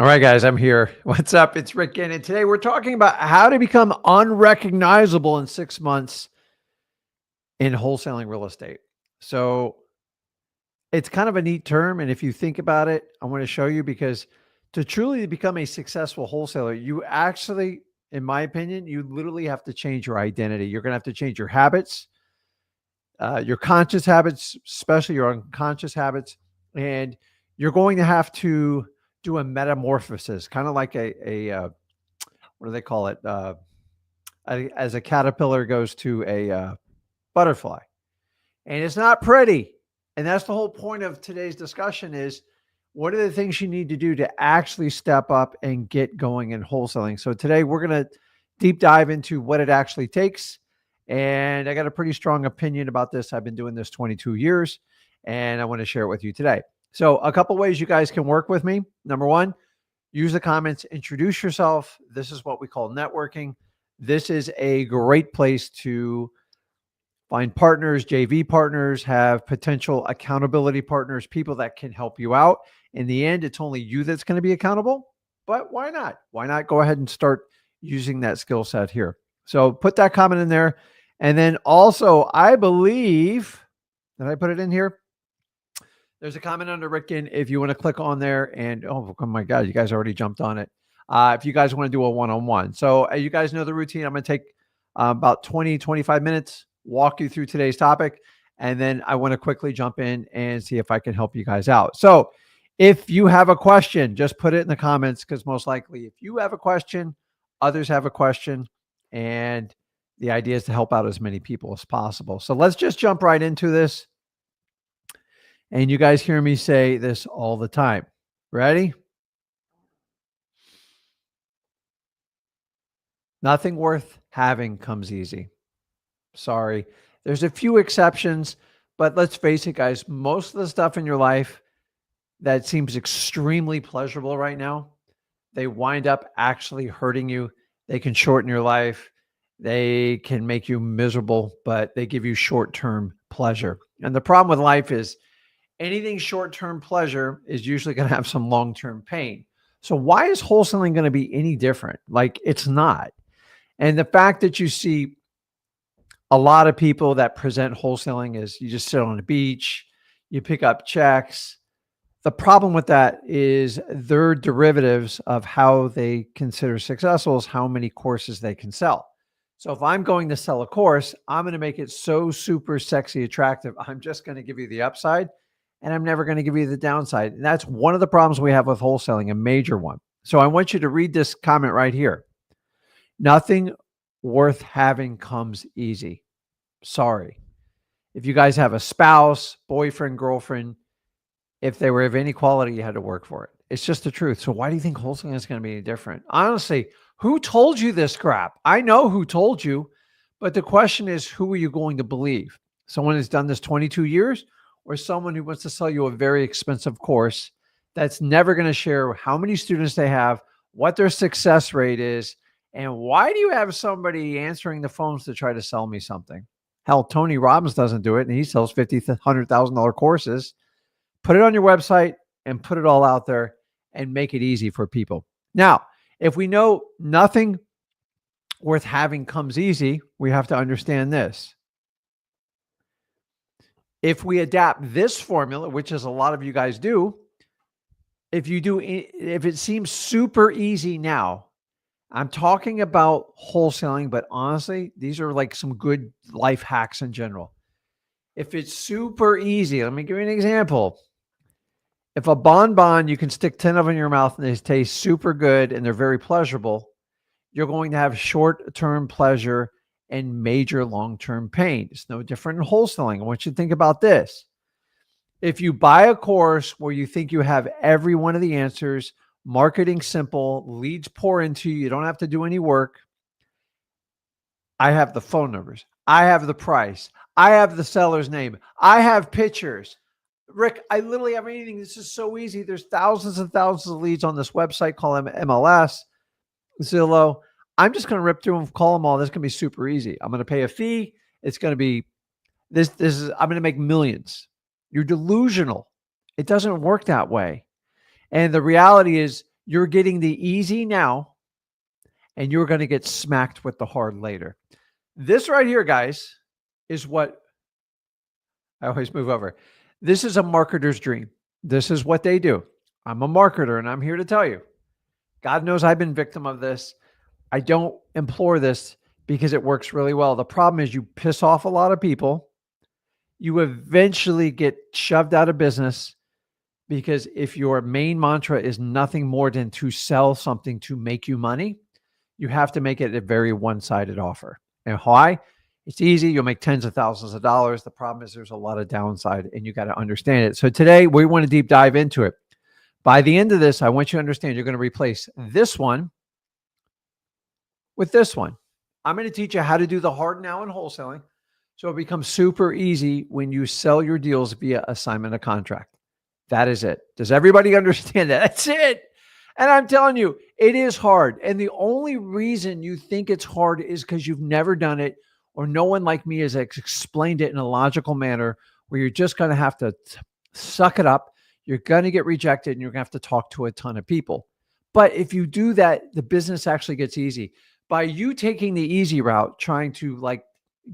All right, guys, I'm here. What's up? It's Rick Ginn, and today we're talking about how to become unrecognizable in 6 months in wholesaling real estate. So it's kind of a neat term, and if you think about it, I want to show you because to truly become a successful wholesaler, you actually, in my opinion, you literally have to change your identity. You're going to have to change your habits, your conscious habits, especially your unconscious habits, and you're going to have to do a metamorphosis, kind of like what do they call it? As a caterpillar goes to a butterfly, and it's not pretty. And that's the whole point of today's discussion: is what are the things you need to do to actually step up and get going in wholesaling. So today we're going to deep dive into what it actually takes. And I got a pretty strong opinion about this. I've been doing this 22 years, and I want to share it with you today. So a couple ways you guys can work with me. Number one, use the comments, introduce yourself. This is what we call networking. This is a great place to find partners, JV partners, have potential accountability partners, people that can help you out. In the end, it's only you that's going to be accountable, but why not? Why not go ahead and start using that skill set here? So put that comment in there. And then also, I believe, did I put it in here? There's a comment under Rick Ginn. If you want to click on there and, oh my God, you guys already jumped on it. If you guys want to do a one-on-one. So you guys know the routine. I'm going to take about 20, 25 minutes, walk you through today's topic. And then I want to quickly jump in and see if I can help you guys out. So if you have a question, just put it in the comments, because most likely if you have a question, others have a question. And the idea is to help out as many people as possible. So let's just jump right into this. And you guys hear me say this all the time. Ready? Nothing worth having comes easy. Sorry. There's a few exceptions, but let's face it, guys, most of the stuff in your life that seems extremely pleasurable right now, they wind up actually hurting you. They can shorten your life. They can make you miserable, but they give you short-term pleasure. And the problem with life is anything short-term pleasure is usually going to have some long-term pain. So why is wholesaling going to be any different? Like, it's not. And the fact that you see a lot of people that present wholesaling is you just sit on the beach, you pick up checks. The problem with that is their derivatives of how they consider successful is how many courses they can sell. So if I'm going to sell a course, I'm going to make it so super sexy, attractive. I'm just going to give you the upside, and I'm never going to give you the downside. And that's one of the problems we have with wholesaling, a major one. So I want you to read this comment right here. Nothing worth having comes easy. Sorry. If you guys have a spouse, boyfriend, girlfriend, if they were of any quality, you had to work for it. It's just the truth. So why do you think wholesaling is going to be any different? Honestly, who told you this crap? I know who told you, but the question is, who are you going to believe? Someone who's done this 22 years or someone who wants to sell you a very expensive course that's never going to share how many students they have, what their success rate is, and why do you have somebody answering the phones to try to sell me something? Hell, Tony Robbins doesn't do it, and he sells $50,000, $100,000 courses. Put it on your website and put it all out there and make it easy for people. Now, if we know nothing worth having comes easy, we have to understand this. If we adapt this formula, which is a lot of you guys do, if it seems super easy now, I'm talking about wholesaling, but honestly, these are like some good life hacks in general. If it's super easy, let me give you an example. If a bonbon, you can stick 10 of them in your mouth and they taste super good and they're very pleasurable, you're going to have short-term pleasure and major long-term pain. It's no different in wholesaling. I want you to think about this. If you buy a course where you think you have every one of the answers, marketing simple, leads pour into you, you don't have to do any work. I have the phone numbers. I have the price. I have the seller's name. I have pictures. Rick, I literally have anything. This is so easy. There's thousands and thousands of leads on this website called MLS, Zillow. I'm just going to rip through them, call them all. This is going to be super easy. I'm going to pay a fee. It's going to be I'm going to make millions. You're delusional. It doesn't work that way. And the reality is You're getting the easy now, and you're going to get smacked with the hard later. This right here, guys, is what I always move over. This is a marketer's dream. This is what they do. I'm a marketer, and I'm here to tell you, God knows I've been victim of this. I don't implore this because it works really well. The problem is you piss off a lot of people. You eventually get shoved out of business because if your main mantra is nothing more than to sell something to make you money, you have to make it a very one-sided offer. And why? It's easy. You'll make tens of thousands of dollars. The problem is there's a lot of downside, and you got to understand it. So today we want to deep dive into it. By the end of this, I want you to understand you're going to replace this one with this one. I'm going to teach you how to do the hard now in wholesaling, so it becomes super easy when you sell your deals via assignment of contract. That is it. Does everybody understand that? That's it. And I'm telling you, it is hard. And the only reason you think it's hard is because you've never done it, or no one like me has explained it in a logical manner where you're just going to have to suck it up. You're going to get rejected, and you're going to have to talk to a ton of people. But if you do that, the business actually gets easy. By you taking the easy route, trying to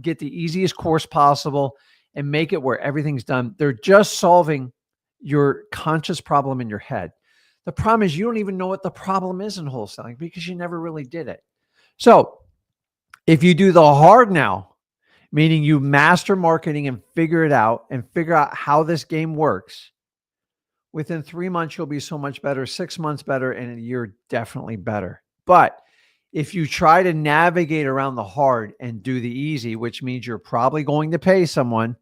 get the easiest course possible and make it where everything's done, they're just solving your conscious problem in your head. The problem is you don't even know what the problem is in wholesaling because you never really did it. So if you do the hard now, meaning you master marketing and figure it out and figure out how this game works, within 3 months, you'll be so much better, 6 months better, and a year definitely better. But if you try to navigate around the hard and do the easy, which means you're probably going to pay someone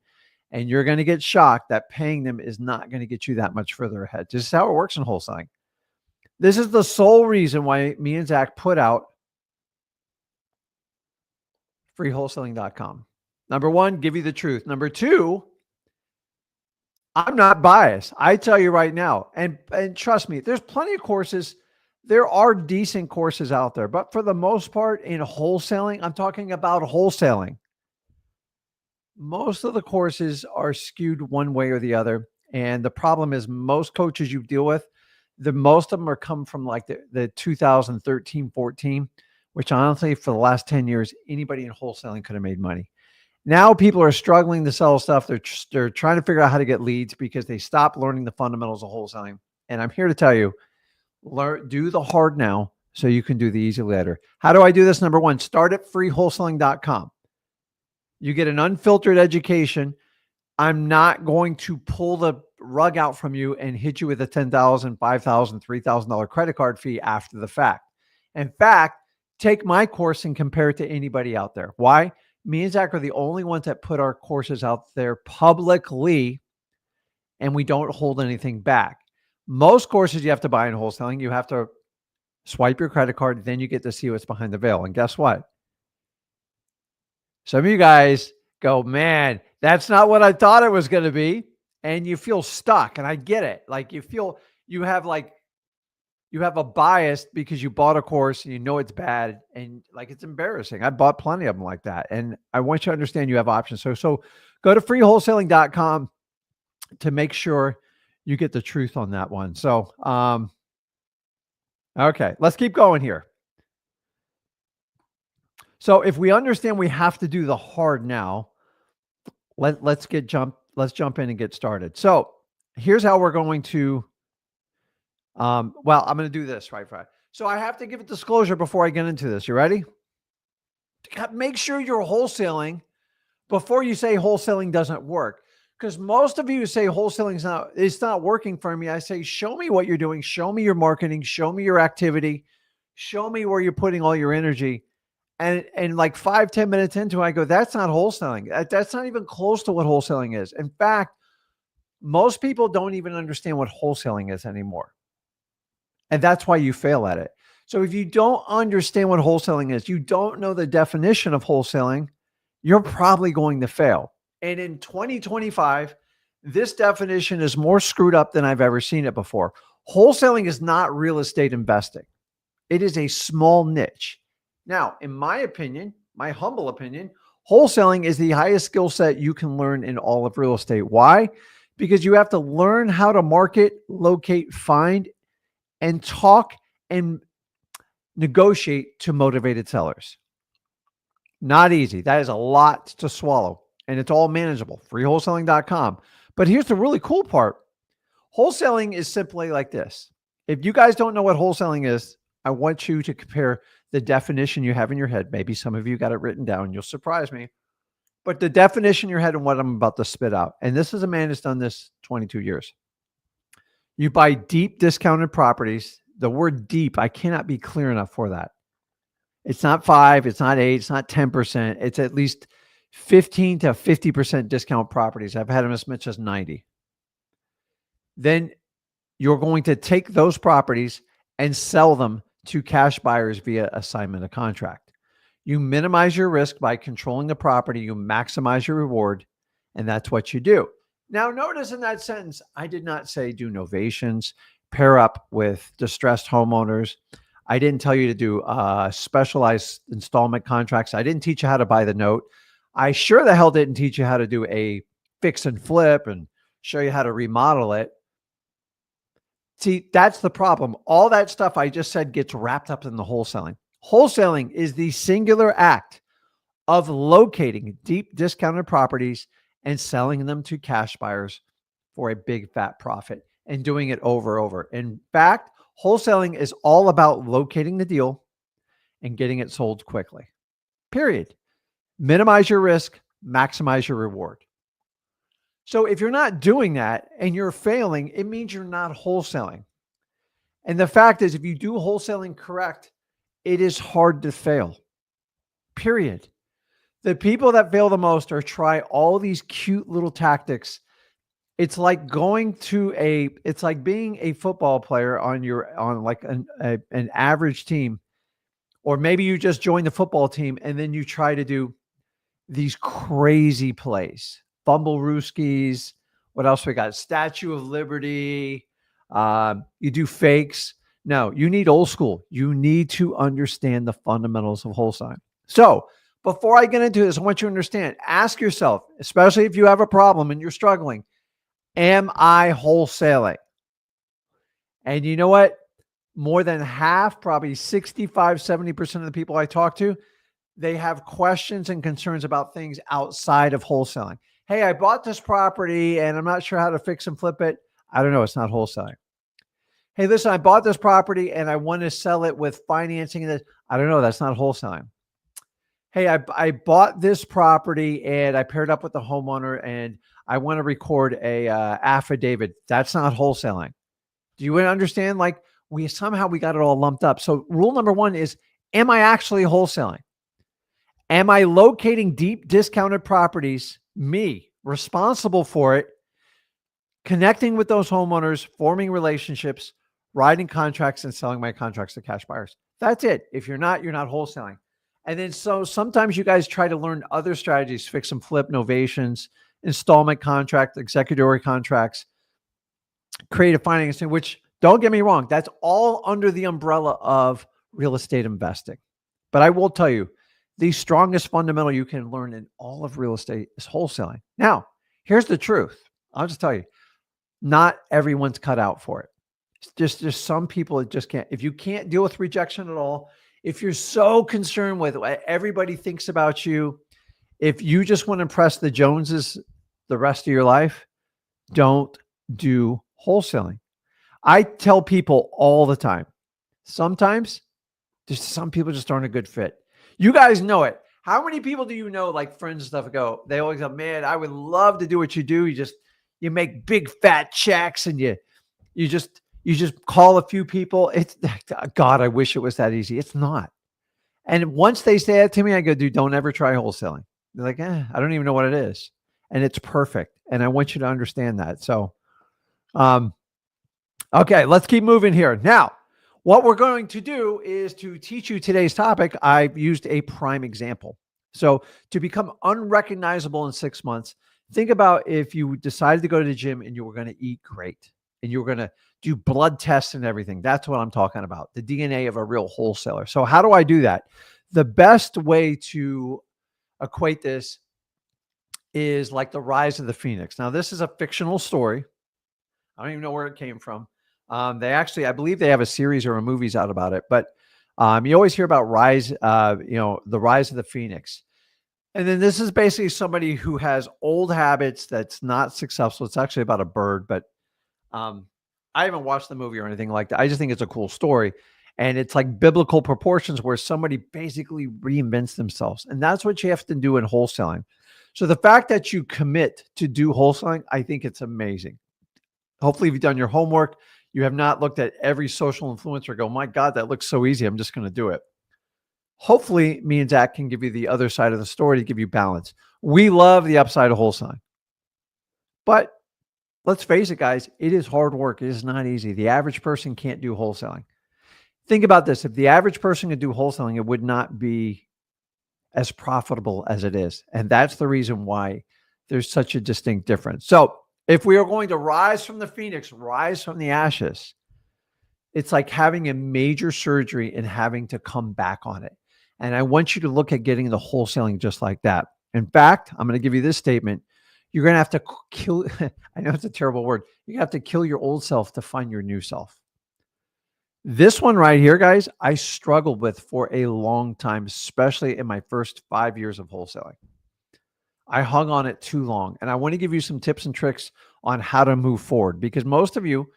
and you're going to get shocked that paying them is not going to get you that much further ahead. This is how it works in wholesaling. This is the sole reason why me and Zach put out freewholesaling.com. Number one, give you the truth. Number two, I'm not biased. I tell you right now, and trust me, there's plenty of courses. There are decent courses out there, but for the most part in wholesaling, I'm talking about wholesaling. Most of the courses are skewed one way or the other. And the problem is most coaches you deal with, most of them are come from the 2013, 14, which honestly, for the last 10 years, anybody in wholesaling could have made money. Now people are struggling to sell stuff. They're trying to figure out how to get leads because they stopped learning the fundamentals of wholesaling. And I'm here to tell you, do the hard now so you can do the easy later. How do I do this? Number one, start at freewholesaling.com. You get an unfiltered education. I'm not going to pull the rug out from you and hit you with a $10,000, $5,000, $3,000 credit card fee after the fact. In fact, take my course and compare it to anybody out there. Why? Me and Zach are the only ones that put our courses out there publicly, and we don't hold anything back. Most courses you have to buy in wholesaling, you have to swipe your credit card, then you get to see what's behind the veil. And guess what? Some of you guys go, man, that's not what I thought it was going to be. And you feel stuck. And I get it. Like you feel you have a bias because you bought a course and you know it's bad and it's embarrassing. I bought plenty of them like that. And I want you to understand you have options. So go to freewholesaling.com to make sure you get the truth on that one. So, okay, let's keep going here. So if we understand we have to do the hard now, let's jump in and get started. So here's how we're going to, I'm going to do this right. So I have to give a disclosure before I get into this. You ready? Make sure you're wholesaling before you say wholesaling doesn't work. Because most of you say wholesaling it's not working for me. I say, show me what you're doing. Show me your marketing. Show me your activity. Show me where you're putting all your energy. And like 5-10 minutes into it, I go, that's not wholesaling. That's not even close to what wholesaling is. In fact, most people don't even understand what wholesaling is anymore. And that's why you fail at it. So if you don't understand what wholesaling is, you don't know the definition of wholesaling, you're probably going to fail. And in 2025, this definition is more screwed up than I've ever seen it before. Wholesaling is not real estate investing. It is a small niche. Now, in my opinion, my humble opinion, wholesaling is the highest skill set you can learn in all of real estate. Why? Because you have to learn how to market, locate, find, and talk and negotiate to motivated sellers. Not easy. That is a lot to swallow, and it's all manageable. Freewholesaling.com. But here's the really cool part. Wholesaling is simply like this. If you guys don't know what wholesaling is, I want you to compare the definition you have in your head. Maybe some of you got it written down. You'll surprise me. But the definition in your head and what I'm about to spit out. And this is a man who's done this 22 years. You buy deep discounted properties. The word deep, I cannot be clear enough for that. It's not 5, it's not 8, it's not 10%. It's at least 15 to 50% discount properties. I've had them as much as 90. Then you're going to take those properties and sell them to cash buyers via assignment of contract. You minimize your risk by controlling the property. You maximize your reward, and that's what you do. Now, notice in that sentence, I did not say do novations, pair up with distressed homeowners. I didn't tell you to do specialized installment contracts. I didn't teach you how to buy the note. I sure the hell didn't teach you how to do a fix and flip and show you how to remodel it. See, that's the problem. All that stuff I just said gets wrapped up in the wholesaling. Wholesaling is the singular act of locating deep discounted properties and selling them to cash buyers for a big fat profit and doing it over and over. In fact, wholesaling is all about locating the deal and getting it sold quickly. Period. Minimize your risk, maximize your reward. So if you're not doing that and you're failing, it means you're not wholesaling. And the fact is, if you do wholesaling correct, it is hard to fail. Period. The people that fail the most are try all these cute little tactics. It's like it's like being a football player on like an average team, or maybe you just join the football team and then you try to do these crazy plays, fumble rooskies. What else we got? Statue of Liberty. You do fakes. No, you need old school. You need to understand the fundamentals of wholesaling. So before I get into this, I want you to understand, ask yourself, especially if you have a problem and you're struggling, am I wholesaling? And you know what? More than half, probably 65, 70% of the people I talk to, they have questions and concerns about things outside of wholesaling. Hey, I bought this property and I'm not sure how to fix and flip it. I don't know. It's not wholesaling. Hey, listen, I bought this property and I want to sell it with financing. I don't know. That's not wholesaling. Hey, I bought this property and I paired up with the homeowner and I want to record a affidavit. That's not wholesaling. Do you understand? Like we got it all lumped up. So rule number one is, am I actually wholesaling? Am I locating deep discounted properties, me, responsible for it, connecting with those homeowners, forming relationships, writing contracts, and selling my contracts to cash buyers? That's it. If you're not, you're not wholesaling. And then so sometimes you guys try to learn other strategies, fix and flip, novations, installment contract, executory contracts, creative financing, which don't get me wrong, that's all under the umbrella of real estate investing. But I will tell you, the strongest fundamental you can learn in all of real estate is wholesaling. Now, here's the truth. I'll just tell you, not everyone's cut out for it. It's just some people that just can't. If you can't deal with rejection at all, if you're so concerned with what everybody thinks about you, if you just want to impress the Joneses the rest of your life, don't do wholesaling. I tell people all the time, sometimes there's some people just aren't a good fit. You guys know it. How many people do you know, like friends and stuff, they always go, man, I would love to do what you do. You make big fat checks and you just call a few people. It's God, I wish it was that easy. It's not. And once they say that to me, I go, dude, don't ever try wholesaling. They're like, I don't even know what it is. And it's perfect. And I want you to understand that. So, okay, let's keep moving here. Now, what we're going to do is to teach you today's topic. I've used a prime example. So to become unrecognizable in 6 months, think about if you decided to go to the gym and you were going to eat great and you were going to do blood tests and everything. That's what I'm talking about, the DNA of a real wholesaler. So how do I do that? The best way to equate this is like the rise of the Phoenix. Now, this is a fictional story. I don't even know where it came from. I believe they have a series or a movies out about it, but you always hear about the rise of the Phoenix. And then this is basically somebody who has old habits that's not successful. It's actually about a bird, but um, I haven't watched the movie or anything like that. I just think it's a cool story. And it's like biblical proportions where somebody basically reinvents themselves. And that's what you have to do in wholesaling. So the fact that you commit to do wholesaling, I think it's amazing. Hopefully, you've done your homework. You have not looked at every social influencer, go, my God, that looks so easy. I'm just going to do it. Hopefully, me and Zach can give you the other side of the story to give you balance. We love the upside of wholesaling. But let's face it, guys, it is hard work. It is not easy. The average person can't do wholesaling. Think about this. If the average person could do wholesaling, it would not be as profitable as it is. And that's the reason why there's such a distinct difference. So if we are going to rise from the Phoenix, rise from the ashes, it's like having a major surgery and having to come back on it. And I want you to look at getting the wholesaling just like that. In fact, I'm going to give you this statement. You're going to have to kill, I know it's a terrible word. You have to kill your old self to find your new self. This one right here, guys, I struggled with for a long time, especially in my first 5 years of wholesaling. I hung on it too long. And I want to give you some tips and tricks on how to move forward, because most of you,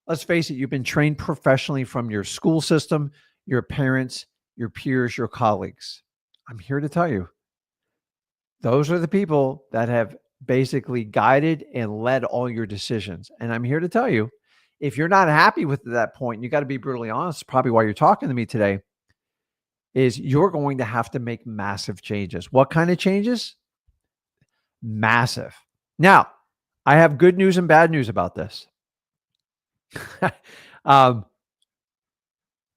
let's face it, you've been trained professionally from your school system, your parents, your peers, your colleagues. I'm here to tell you, those are the people that have basically guided and led all your decisions. And I'm here to tell you, if you're not happy with that point, you got to be brutally honest, probably why you're talking to me today, is you're going to have to make massive changes. What kind of changes? Massive. Now, I have good news and bad news about this.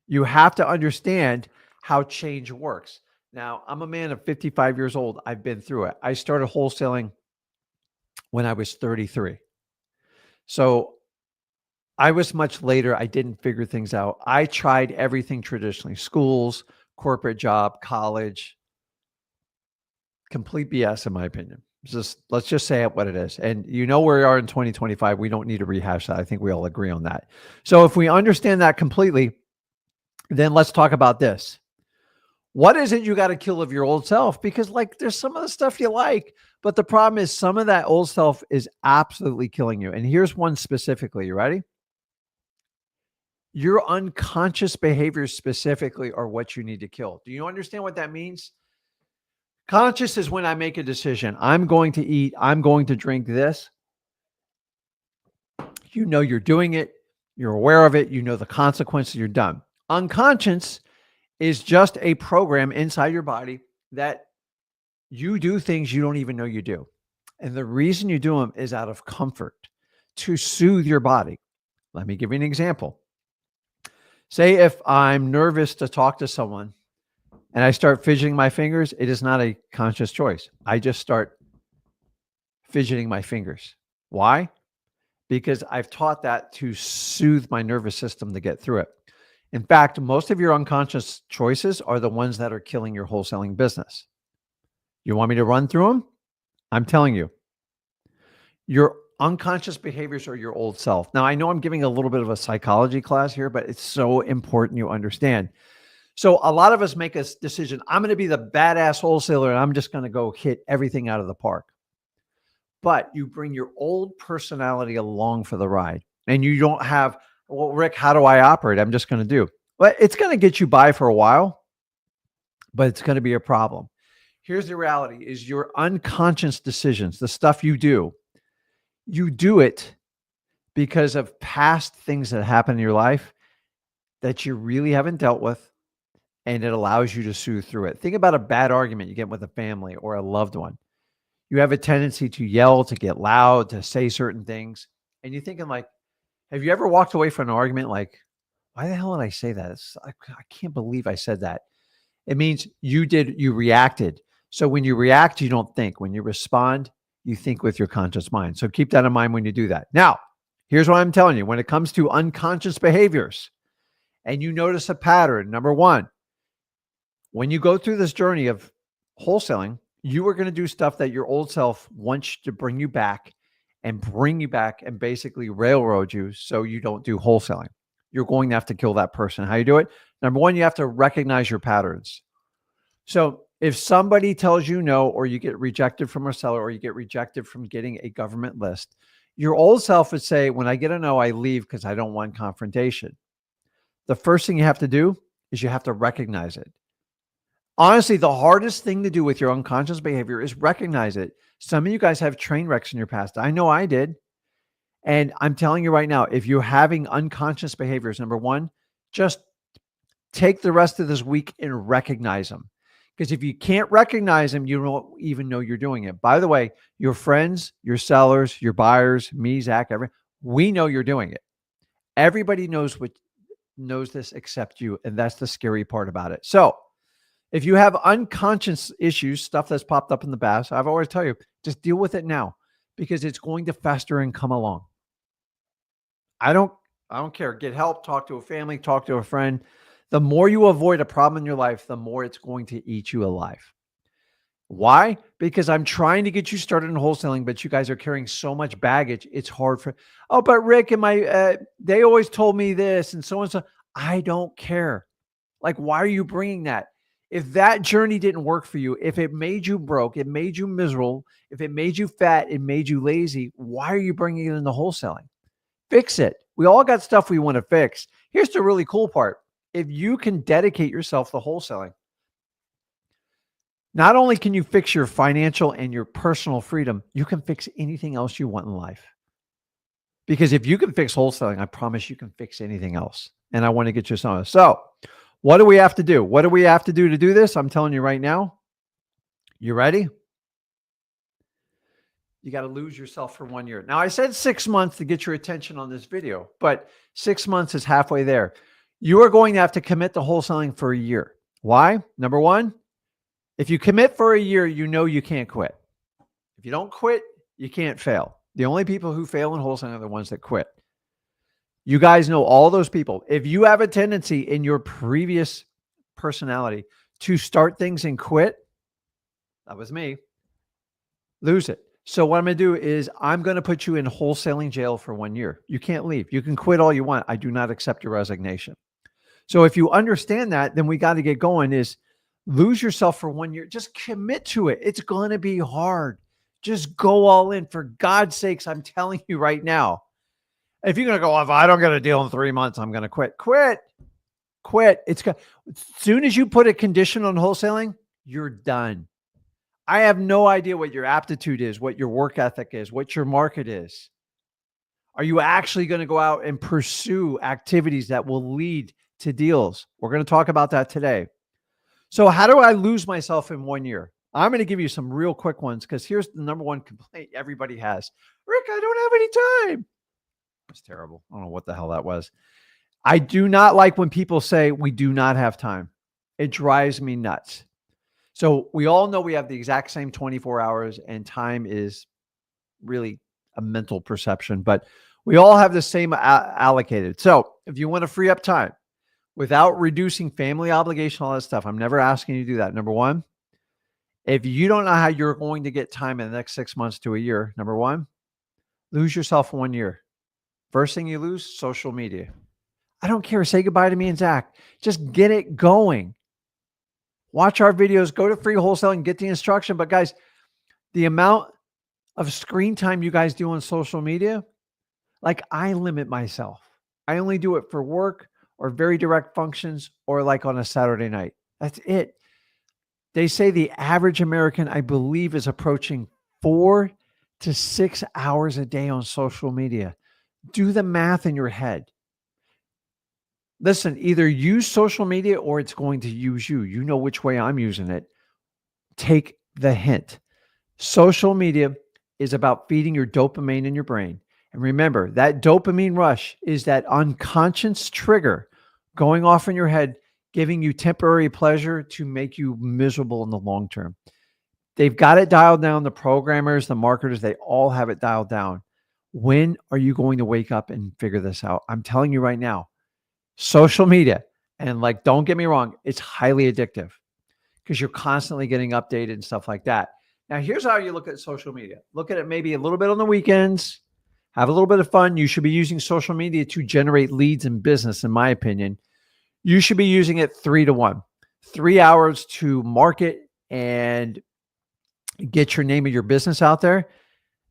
You have to understand how change works. Now, I'm a man of 55 years old. I've been through it. I started wholesaling when I was 33. So I was much later. I didn't figure things out. I tried everything traditionally: schools, corporate job, college. Complete BS, in my opinion. Let's just say it what it is. And you know where we are in 2025. We don't need to rehash that. I think we all agree on that. So if we understand that completely, then let's talk about this. What is it you got to kill of your old self? Because like there's some of the stuff you like, but the problem is some of that old self is absolutely killing you. And here's one specifically. You ready? Your unconscious behaviors specifically are what you need to kill. Do you understand what that means? Conscious is when I make a decision. I'm going to eat, I'm going to drink this. You know you're doing it. You're aware of it. You know the consequences. You're done. Unconscious is just a program inside your body that you do things you don't even know you do. And the reason you do them is out of comfort, to soothe your body. Let me give you an example. Say if I'm nervous to talk to someone and I start fidgeting my fingers, it is not a conscious choice. I just start fidgeting my fingers. Why? Because I've taught that to soothe my nervous system to get through it. In fact, most of your unconscious choices are the ones that are killing your wholesaling business. You want me to run through them? I'm telling you. Your unconscious behaviors are your old self. Now, I know I'm giving a little bit of a psychology class here, but it's so important you understand. So a lot of us make a decision. I'm going to be the badass wholesaler and I'm just going to go hit everything out of the park. But you bring your old personality along for the ride and you don't have, well, Rick, how do I operate? I'm just going to do. Well, it's going to get you by for a while, but it's going to be a problem. Here's the reality is your unconscious decisions, the stuff you do it because of past things that happen in your life that you really haven't dealt with. And it allows you to soothe through it. Think about a bad argument you get with a family or a loved one. You have a tendency to yell, to get loud, to say certain things. And you're thinking like, have you ever walked away from an argument like, why the hell did I say that? I can't believe I said that. It means you reacted. So when you react, you don't think. When you respond, you think with your conscious mind. So keep that in mind when you do that. Now, here's what I'm telling you. When it comes to unconscious behaviors and you notice a pattern, number one, when you go through this journey of wholesaling, you are going to do stuff that your old self wants to bring you back and bring you back and basically railroad you so you don't do wholesaling. You're going to have to kill that person. How you do it? Number one, you have to recognize your patterns. So if somebody tells you no, or you get rejected from a seller, or you get rejected from getting a government list, your old self would say, when I get a no, I leave because I don't want confrontation. The first thing you have to do is you have to recognize it. Honestly, the hardest thing to do with your unconscious behavior is recognize it. Some of you guys have train wrecks in your past. I know I did. And I'm telling you right now, if you're having unconscious behaviors, number one, just take the rest of this week and recognize them. Because if you can't recognize them, you don't even know you're doing it. By the way, your friends, your sellers, your buyers, me, Zach, we know you're doing it. Everybody knows this except you. And that's the scary part about it. So if you have unconscious issues, stuff that's popped up in the past, I've always tell you, just deal with it now, because it's going to fester and come along. I don't care. Get help, talk to a family, talk to a friend. The more you avoid a problem in your life, the more it's going to eat you alive. Why? Because I'm trying to get you started in wholesaling, but you guys are carrying so much baggage. It's hard for, but Rick and they always told me this and so and so. I don't care. Like, why are you bringing that? If that journey didn't work for you, if it made you broke, it made you miserable, if it made you fat, it made you lazy, why are you bringing it into wholesaling? Fix it. We all got stuff we want to fix. Here's the really cool part. If you can dedicate yourself to wholesaling, not only can you fix your financial and your personal freedom, you can fix anything else you want in life. Because if you can fix wholesaling, I promise you can fix anything else. And I want to get you some. So what do we have to do? What do we have to do to do this? I'm telling you right now. You ready? You got to lose yourself for 1 year. Now, I said 6 months to get your attention on this video, but 6 months is halfway there. You are going to have to commit to wholesaling for a year. Why? Number one, if you commit for a year, you know you can't quit. If you don't quit, you can't fail. The only people who fail in wholesaling are the ones that quit. You guys know all those people. If you have a tendency in your previous personality to start things and quit, that was me, lose it. So what I'm going to do is I'm going to put you in wholesaling jail for 1 year. You can't leave. You can quit all you want. I do not accept your resignation. So if you understand that, then we got to get going is lose yourself for 1 year. Just commit to it. It's going to be hard. Just go all in. For God's sakes, I'm telling you right now. If you're going to go, if I don't get a deal in 3 months, I'm going to quit. Quit. As soon as you put a condition on wholesaling, you're done. I have no idea what your aptitude is, what your work ethic is, what your market is. Are you actually going to go out and pursue activities that will lead to deals? We're going to talk about that today. So how do I lose myself in 1 year? I'm going to give you some real quick ones because here's the number one complaint everybody has. Rick, I don't have any time. It's terrible. I don't know what the hell that was. I do not like when people say we do not have time. It drives me nuts. So we all know we have the exact same 24 hours and time is really a mental perception, but we all have the same allocated. So if you want to free up time without reducing family obligation, all that stuff, I'm never asking you to do that. Number one, if you don't know how you're going to get time in the next 6 months to a year, number one, lose yourself 1 year. First thing you lose, social media. I don't care. Say goodbye to me and Zach. Just get it going. Watch our videos, go to Free Wholesaling, get the instruction. But guys, the amount of screen time you guys do on social media, like I limit myself. I only do it for work or very direct functions or like on a Saturday night. That's it. They say the average American, I believe, is approaching 4 to 6 hours a day on social media. Do the math in your head. Listen, either use social media or it's going to use you. You know which way I'm using it. Take the hint. Social media is about feeding your dopamine in your brain. And remember, that dopamine rush is that unconscious trigger going off in your head, giving you temporary pleasure to make you miserable in the long term. They've got it dialed down. The programmers, the marketers, they all have it dialed down. When are you going to wake up and figure this out? I'm telling you right now, social media, and like, don't get me wrong, it's highly addictive because you're constantly getting updated and stuff like that. Now, here's how you look at social media. Look at it maybe a little bit on the weekends, have a little bit of fun. You should be using social media to generate leads and business, in my opinion. You should be using it 3-to-1, 3 hours to market and get your name of your business out there.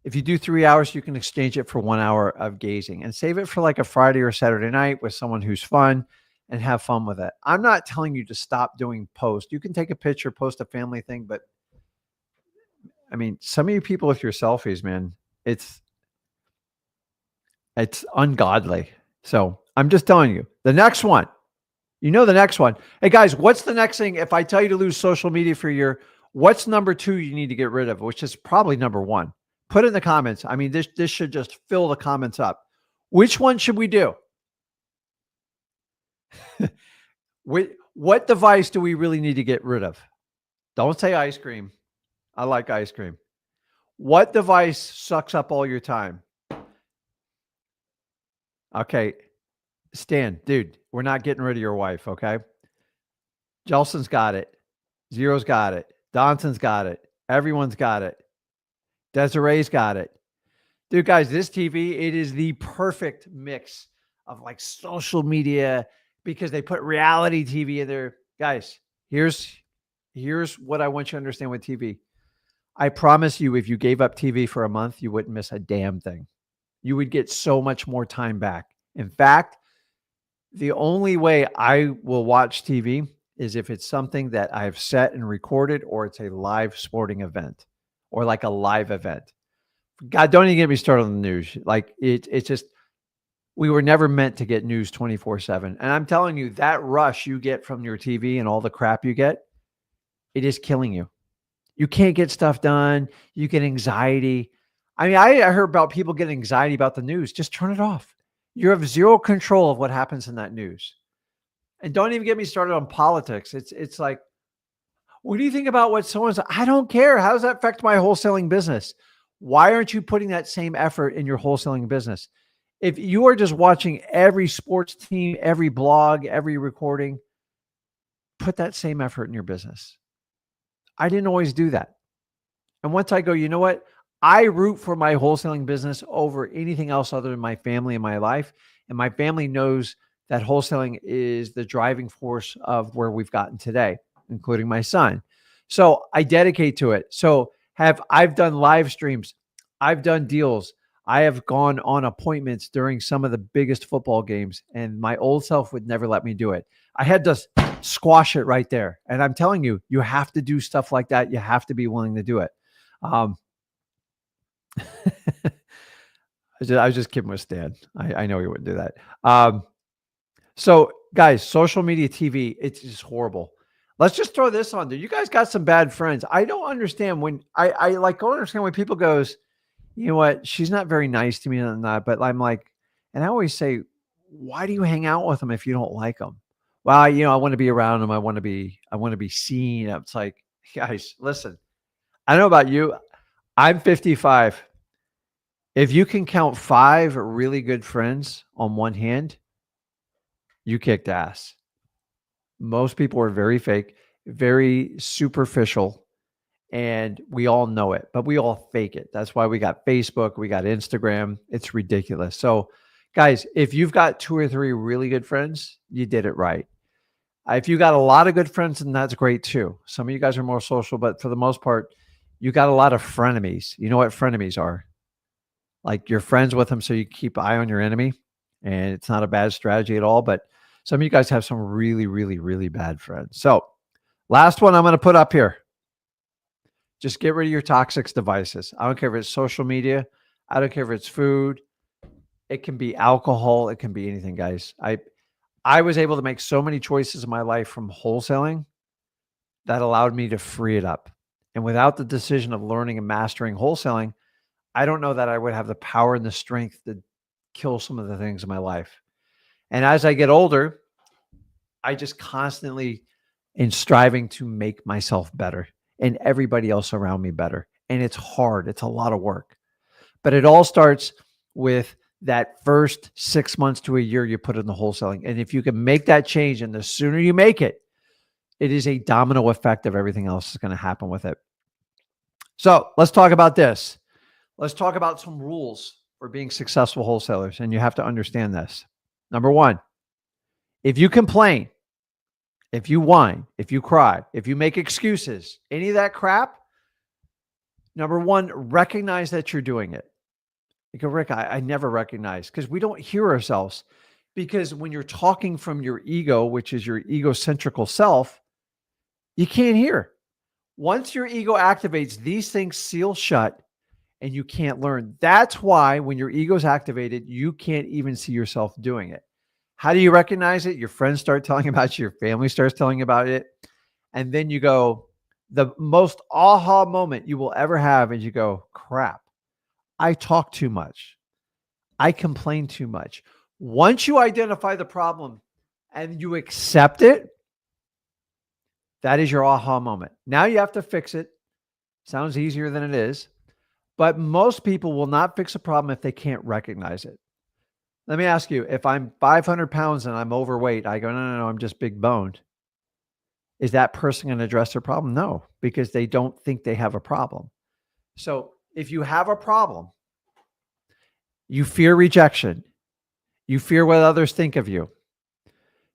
If you do 3 hours, you can exchange it for 1 hour of gazing and save it for like a Friday or Saturday night with someone who's fun and have fun with it. I'm not telling you to stop doing posts. You can take a picture, post a family thing, but I mean, some of you people with your selfies, man, it's ungodly. So I'm just telling you, the next one, the next one. Hey guys, what's the next thing? If I tell you to lose social media for a year, what's number 2 you need to get rid of, which is probably number 1? Put it in the comments. I mean, this should just fill the comments up. Which one should we do? What device do we really need to get rid of? Don't say ice cream. I like ice cream. What device sucks up all your time? Okay, Stan, dude, we're not getting rid of your wife, okay? Jelson's got it. Zero's got it. Donson's got it. Everyone's got it. Desiree's got it. Dude, guys, this TV, it is the perfect mix of like social media because they put reality TV in there. Guys, here's what I want you to understand with TV. I promise you, if you gave up TV for a month, you wouldn't miss a damn thing. You would get so much more time back. In fact, the only way I will watch TV is if it's something that I've set and recorded, or it's a live sporting event or like a live event. God, don't even get me started on the news. Like it's just, we were never meant to get news 24/7. And I'm telling you, that rush you get from your TV and all the crap you get, it is killing you. You can't get stuff done. You get anxiety. I mean, I heard about people getting anxiety about the news. Just turn it off. You have zero control of what happens in that news. And don't even get me started on politics. It's like, what do you think about what someone's? I don't care. How does that affect my wholesaling business? Why aren't you putting that same effort in your wholesaling business? If you are just watching every sports team, every blog, every recording, put that same effort in your business. I didn't always do that. And once I go, you know what? I root for my wholesaling business over anything else other than my family and my life. And my family knows that wholesaling is the driving force of where we've gotten today, including my son. So I dedicate to it. So I've done live streams. I've done deals. I have gone on appointments during some of the biggest football games, and my old self would never let me do it. I had to squash it right there. And I'm telling you, you have to do stuff like that. You have to be willing to do it. I was just kidding with Stan. I know he wouldn't do that. So guys, social media TV, it's just horrible. Let's just throw this on there. You guys got some bad friends. I don't understand when I don't understand when people goes, you know what? She's not very nice to me and that, but I'm like, and I always say, why do you hang out with them if you don't like them? Well, I want to be around them. I want to be seen. It's like, guys, listen, I don't know about you. I'm 55. If you can count 5 really good friends on one hand, you kicked ass. Most people are very fake, very superficial, and we all know it, but we all fake it. That's why we got Facebook, we got Instagram. It's ridiculous. So guys, if you've got 2 or 3 really good friends, you did it right. If you got a lot of good friends, then that's great too. Some of you guys are more social, but for the most part, you got a lot of frenemies. You know what frenemies are? Like you're friends with them so you keep an eye on your enemy, and it's not a bad strategy at all, but some of you guys have some really, really, really bad friends. So last one I'm going to put up here. Just get rid of your toxic devices. I don't care if it's social media. I don't care if it's food. It can be alcohol. It can be anything, guys. I was able to make so many choices in my life from wholesaling that allowed me to free it up. And without the decision of learning and mastering wholesaling, I don't know that I would have the power and the strength to kill some of the things in my life. And as I get older, I just constantly am striving to make myself better and everybody else around me better. And it's hard. It's a lot of work. But it all starts with that first 6 months to a year you put in the wholesaling. And if you can make that change, and the sooner you make it, it is a domino effect of everything else that's going to happen with it. So let's talk about this. Let's talk about some rules for being successful wholesalers. And you have to understand this. Number one, if you complain, if you whine, if you cry, if you make excuses, any of that crap, number one, recognize that you're doing it. You go, Rick, I never recognize, because we don't hear ourselves. Because when you're talking from your ego, which is your egocentrical self, you can't hear. Once your ego activates, these things seal shut and you can't learn. That's why when your ego's activated, you can't even see yourself doing it. How do you recognize it? Your friends start telling about you, your family starts telling about it. And then you go, the most aha moment you will ever have is you go, crap, I talk too much. I complain too much. Once you identify the problem and you accept it, that is your aha moment. Now you have to fix it. Sounds easier than it is. But most people will not fix a problem if they can't recognize it. Let me ask you, if I'm 500 pounds and I'm overweight, I go, no, I'm just big boned. Is that person going to address their problem? No, because they don't think they have a problem. So if you have a problem, you fear rejection, you fear what others think of you,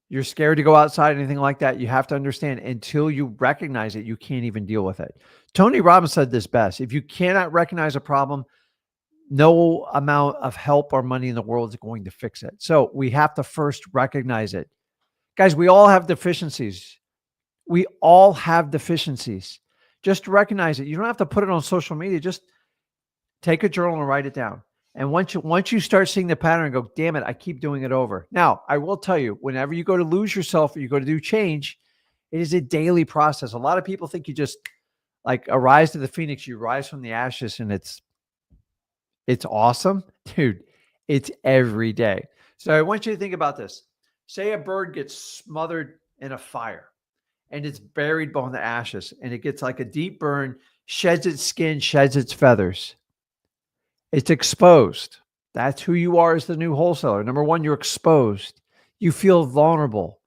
you're scared to go outside, anything like that, you have to understand, until you recognize it, you can't even deal with it. Tony Robbins said this best: if you cannot recognize a problem, no amount of help or money in the world is going to fix it. So we have to first recognize it. Guys, we all have deficiencies. We all have deficiencies. Just recognize it. You don't have to put it on social media. Just take a journal and write it down. And once you start seeing the pattern and go, damn it, I keep doing it over. Now, I will tell you, whenever you go to lose yourself or you go to do change, it is a daily process. A lot of people think you just like arise to the phoenix, you rise from the ashes, and it's awesome. Dude, it's every day. So I want you to think about this. Say a bird gets smothered in a fire and it's buried behind the ashes and it gets like a deep burn, sheds its skin, sheds its feathers. It's exposed. That's who you are as the new wholesaler. Number one, you're exposed. You feel vulnerable.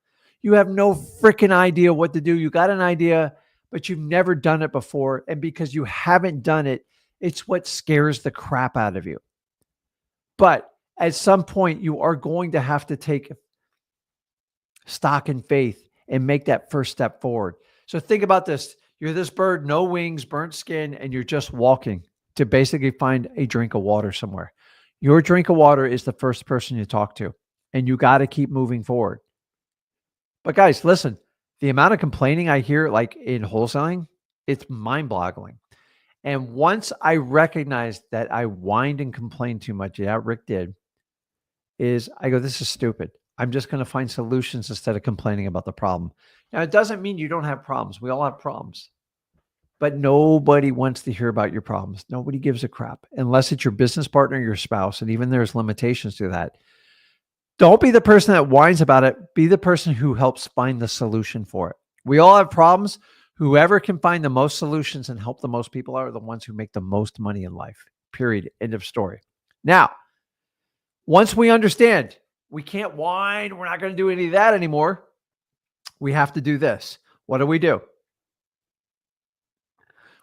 You have no freaking idea what to do. You got an idea, but you've never done it before. And because you haven't done it, it's what scares the crap out of you. But at some point, you are going to have to take stock in faith and make that first step forward. So think about this. You're this bird, no wings, burnt skin, and you're just walking to basically find a drink of water somewhere. Your drink of water is the first person you talk to, and you got to keep moving forward. But guys, listen, the amount of complaining I hear like in wholesaling, it's mind-boggling. And once I recognized that I whined and complained too much, yeah, Rick did, is I go, this is stupid. I'm just going to find solutions instead of complaining about the problem. Now, it doesn't mean you don't have problems. We all have problems. But nobody wants to hear about your problems. Nobody gives a crap unless it's your business partner, your spouse, and even there's limitations to that. Don't be the person that whines about it. Be the person who helps find the solution for it. We all have problems. Whoever can find the most solutions and help the most people are the ones who make the most money in life. Period. End of story. Now, once we understand we can't whine, we're not going to do any of that anymore, we have to do this. What do?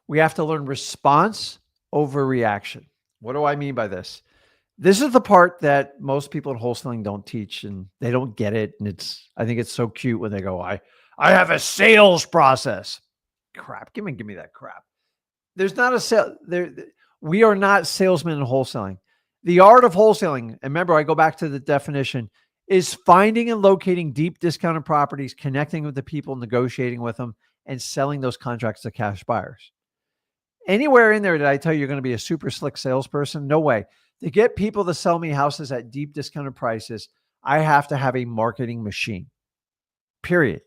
We have to learn response over reaction. What do I mean by this? This is the part that most people in wholesaling don't teach, and they don't get it. And I think it's so cute when they go, I have a sales process. Crap. Give me that crap. There's not a sale there. We are not salesmen in wholesaling. The art of wholesaling, and remember, I go back to the definition, is finding and locating deep discounted properties, connecting with the people, negotiating with them, and selling those contracts to cash buyers. Anywhere in there did I tell you you're going to be a super slick salesperson? No way. To get people to sell me houses at deep discounted prices, I have to have a marketing machine. Period.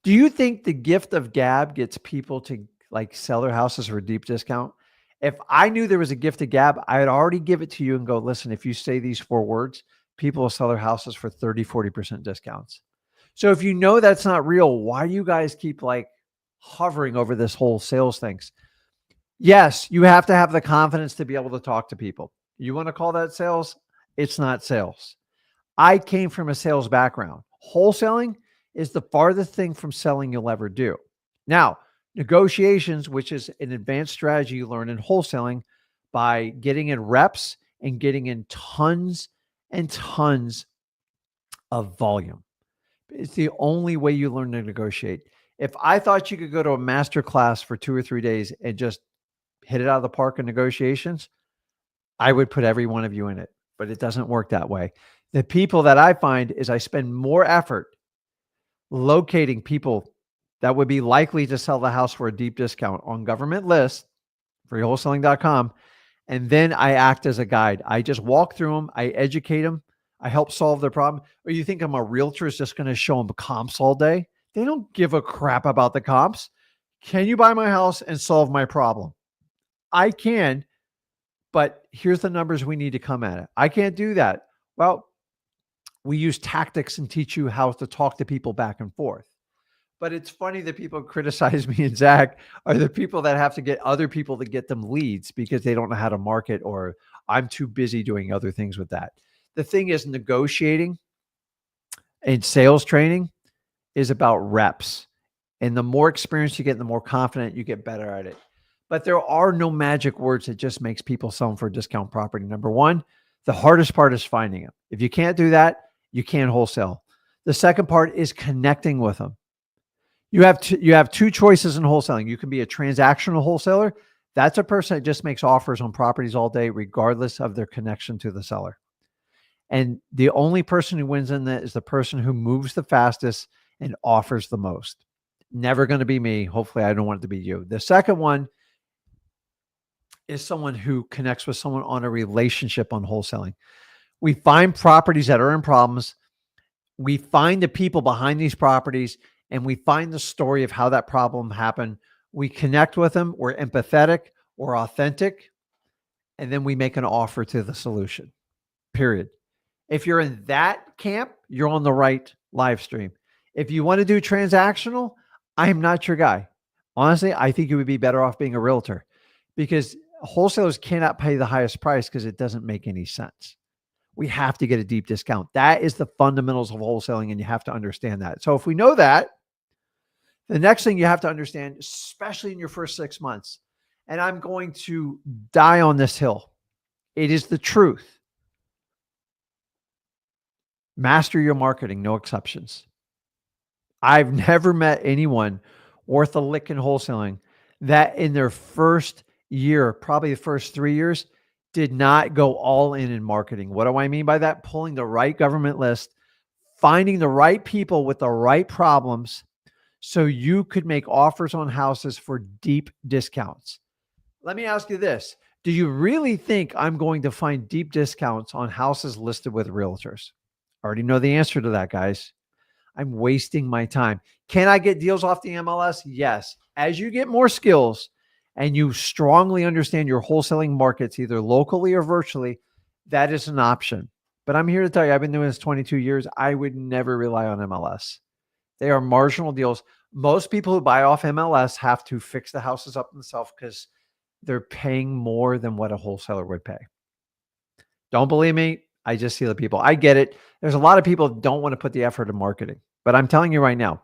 Do you think the gift of gab gets people to like sell their houses for a deep discount? If I knew there was a gift of gab, I'd already give it to you and go, listen, if you say these 4 words, people will sell their houses for 30, 40% discounts. So if you know that's not real, why do you guys keep like hovering over this whole sales things? Yes, you have to have the confidence to be able to talk to people. You want to call that sales? It's not sales. I came from a sales background. Wholesaling is the farthest thing from selling you'll ever do. Now, Negotiations, which is an advanced strategy you learn in wholesaling by getting in reps and getting in tons and tons of volume. It's the only way you learn to negotiate. If I thought you could go to a master class for 2 or 3 days and just hit it out of the park in negotiations, I would put every one of you in it, but it doesn't work that way. The people that I find is I spend more effort locating people that would be likely to sell the house for a deep discount on government lists, freewholesaling.com. And then I act as a guide. I just walk through them. I educate them. I help solve their problem. Or you think I'm a realtor is just going to show them comps all day? They don't give a crap about the comps. Can you buy my house and solve my problem? I can, but here's the numbers we need to come at it. I can't do that. Well, we use tactics and teach you how to talk to people back and forth. But it's funny that people criticize me and Zach are the people that have to get other people to get them leads because they don't know how to market, or I'm too busy doing other things with that. The thing is, negotiating and sales training is about reps. And the more experience you get, the more confident you get better at it. But there are no magic words that just makes people sell them for a discount property. Number one, the hardest part is finding them. If you can't do that, you can't wholesale. The second part is connecting with them. You have two choices in wholesaling. You can be a transactional wholesaler. That's a person that just makes offers on properties all day, regardless of their connection to the seller. And the only person who wins in that is the person who moves the fastest and offers the most. Never going to be me. Hopefully, I don't want it to be you. The second one is someone who connects with someone on a relationship on wholesaling. We find properties that are in problems. We find the people behind these properties, and we find the story of how that problem happened. We connect with them. We're empathetic. We're authentic. And then we make an offer to the solution, period. If you're in that camp, you're on the right live stream. If you want to do transactional, I'm not your guy. Honestly, I think you would be better off being a realtor, because wholesalers cannot pay the highest price because it doesn't make any sense. We have to get a deep discount. That is the fundamentals of wholesaling, and you have to understand that. So if we know that, the next thing you have to understand, especially in your first 6 months, and I'm going to die on this hill, it is the truth. Master your marketing, no exceptions. I've never met anyone worth a lick in wholesaling that in their first year, probably the first 3 years, did not go all in marketing. What do I mean by that? Pulling the right government list, finding the right people with the right problems so you could make offers on houses for deep discounts. Let me ask you this. Do you really think I'm going to find deep discounts on houses listed with realtors? I already know the answer to that, guys. I'm wasting my time. Can I get deals off the MLS? Yes. As you get more skills and you strongly understand your wholesaling markets, either locally or virtually, that is an option. But I'm here to tell you, I've been doing this 22 years. I would never rely on MLS. They are marginal deals. Most people who buy off MLS have to fix the houses up themselves because they're paying more than what a wholesaler would pay. Don't believe me? I just see the people. I get it. There's a lot of people who don't want to put the effort in marketing. But I'm telling you right now,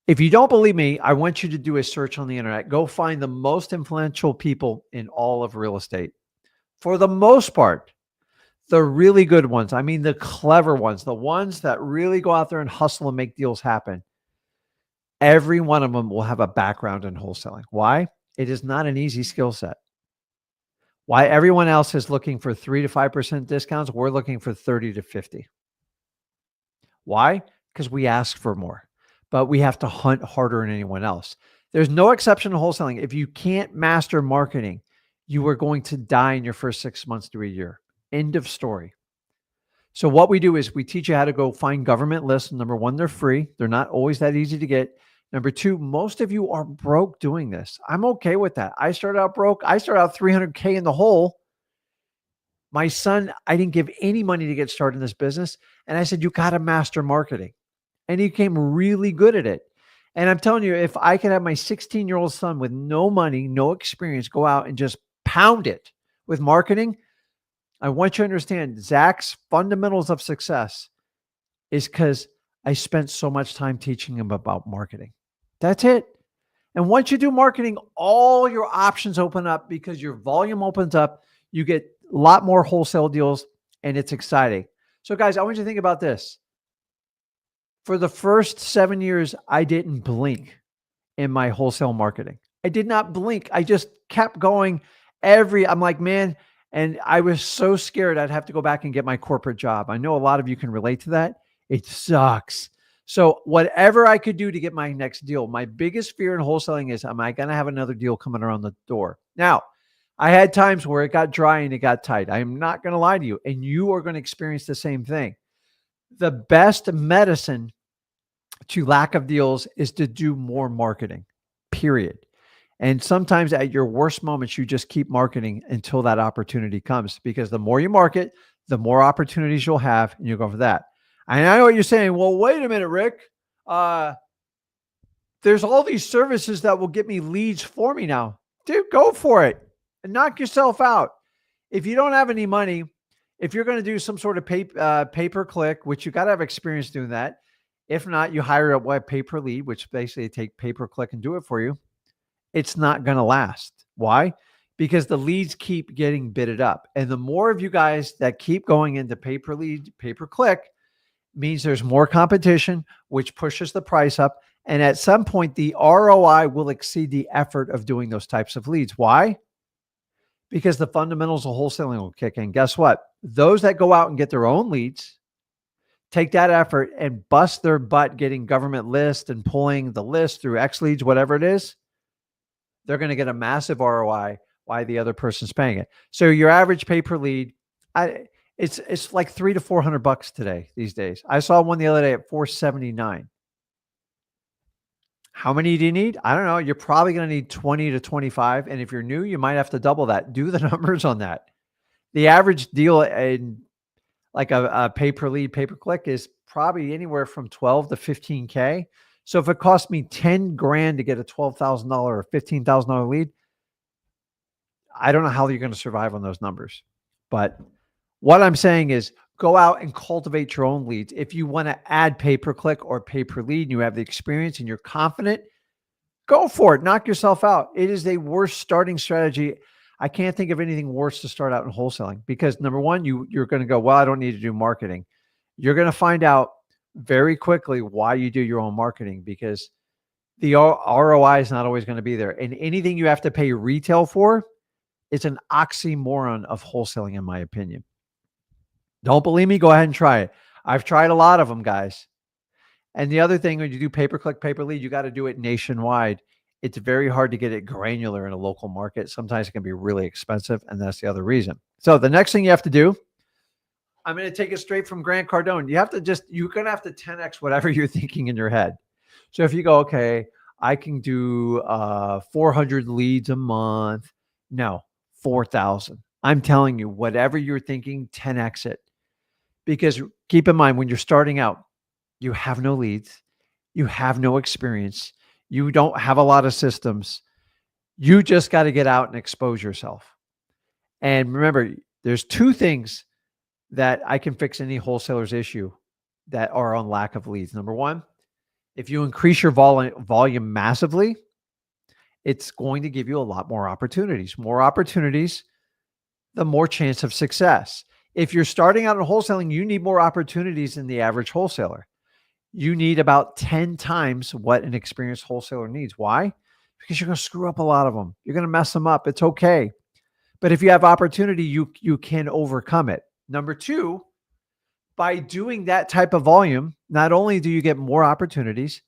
if you don't believe me, I want you to do a search on the internet. Go find the most influential people in all of real estate. For the most part, the really good ones, I mean the clever ones, the ones that really go out there and hustle and make deals happen. Every one of them will have a background in wholesaling. Why? It is not an easy skill set. Why everyone else is looking for 3 to 5% discounts, we're looking for 30 to 50. Why? Because we ask for more, but we have to hunt harder than anyone else. There's no exception to wholesaling. If you can't master marketing, you are going to die in your first 6 months to a year. End of story. So what we do is we teach you how to go find government lists. Number one, they're free. They're not always that easy to get. Number two, most of you are broke doing this. I'm okay with that. I started out broke. I started out 300K in the hole. My son, I didn't give any money to get started in this business. And I said, you got to master marketing. And he became really good at it. And I'm telling you, if I could have my 16-year-old son with no money, no experience, go out and just pound it with marketing, I want you to understand Zach's fundamentals of success is because I spent so much time teaching him about marketing. That's it. And once you do marketing, all your options open up because your volume opens up. You get a lot more wholesale deals and it's exciting. So guys, I want you to think about this. For the first 7 years, I didn't blink in my wholesale marketing. I did not blink. I just kept going I'm like, man, and I was so scared I'd have to go back and get my corporate job. I know a lot of you can relate to that. It sucks. So whatever I could do to get my next deal, my biggest fear in wholesaling is, am I going to have another deal coming around the door? Now, I had times where it got dry and it got tight. I am not going to lie to you. And you are going to experience the same thing. The best medicine to lack of deals is to do more marketing, period. And sometimes at your worst moments, you just keep marketing until that opportunity comes, because the more you market, the more opportunities you'll have, and you'll go for that. And I know what you're saying. Well, wait a minute, Rick. There's all these services that will get me leads for me now. Dude, go for it and knock yourself out. If you don't have any money, if you're going to do some sort of pay-per-click, which you got to have experience doing that. If not, you hire a web pay-per-lead, which basically take pay-per-click and do it for you. It's not going to last. Why? Because the leads keep getting bidded up. And the more of you guys that keep going into pay-per-lead, pay-per-click means there's more competition, which pushes the price up. And at some point, the ROI will exceed the effort of doing those types of leads. Why? Because the fundamentals of wholesaling will kick in. Guess what? Those that go out and get their own leads, take that effort and bust their butt getting government lists and pulling the list through X leads, whatever it is, they're going to get a massive ROI while the other person's paying it. So your average pay per lead, it's like $300 to $400 today these days. I saw one the other day at $479. How many do you need? I don't know. You're probably going to need 20 to 25. And if you're new, you might have to double that. Do the numbers on that. The average deal in like a pay per lead, pay per click is probably anywhere from 12 to 15K. So if it costs me 10 grand to get a $12,000 or $15,000 lead, I don't know how you're going to survive on those numbers. But what I'm saying is go out and cultivate your own leads. If you want to add pay-per-click or pay-per-lead and you have the experience and you're confident, go for it. Knock yourself out. It is a worse starting strategy. I can't think of anything worse to start out in wholesaling, because number one, you're going to go, well, I don't need to do marketing. You're going to find out very quickly why you do your own marketing, because the ROI is not always going to be there. And anything you have to pay retail for, it's an oxymoron of wholesaling, in my opinion. Don't believe me? Go ahead and try it. I've tried a lot of them, guys. And the other thing, when you do pay-per-click, pay-per-lead, you got to do it nationwide. It's very hard to get it granular in a local market. Sometimes it can be really expensive, and that's the other reason. So the next thing you have to do, I'm going to take it straight from Grant Cardone. You're going to have to 10x whatever you're thinking in your head. So if you go, okay, I can do 400 leads a month. No, 4,000. I'm telling you, whatever you're thinking, 10x it. Because keep in mind, when you're starting out, you have no leads, you have no experience, you don't have a lot of systems. You just got to get out and expose yourself. And remember, there's two things that I can fix any wholesaler's issue that are on lack of leads. Number one, if you increase your volume massively, it's going to give you a lot more opportunities. More opportunities, the more chance of success. If you're starting out in wholesaling, you need more opportunities than the average wholesaler. You need about 10 times what an experienced wholesaler needs. Why? Because you're going to screw up a lot of them. You're going to mess them up. It's okay. But if you have opportunity, you can overcome it. Number two, by doing that type of volume, not only do you get more opportunities,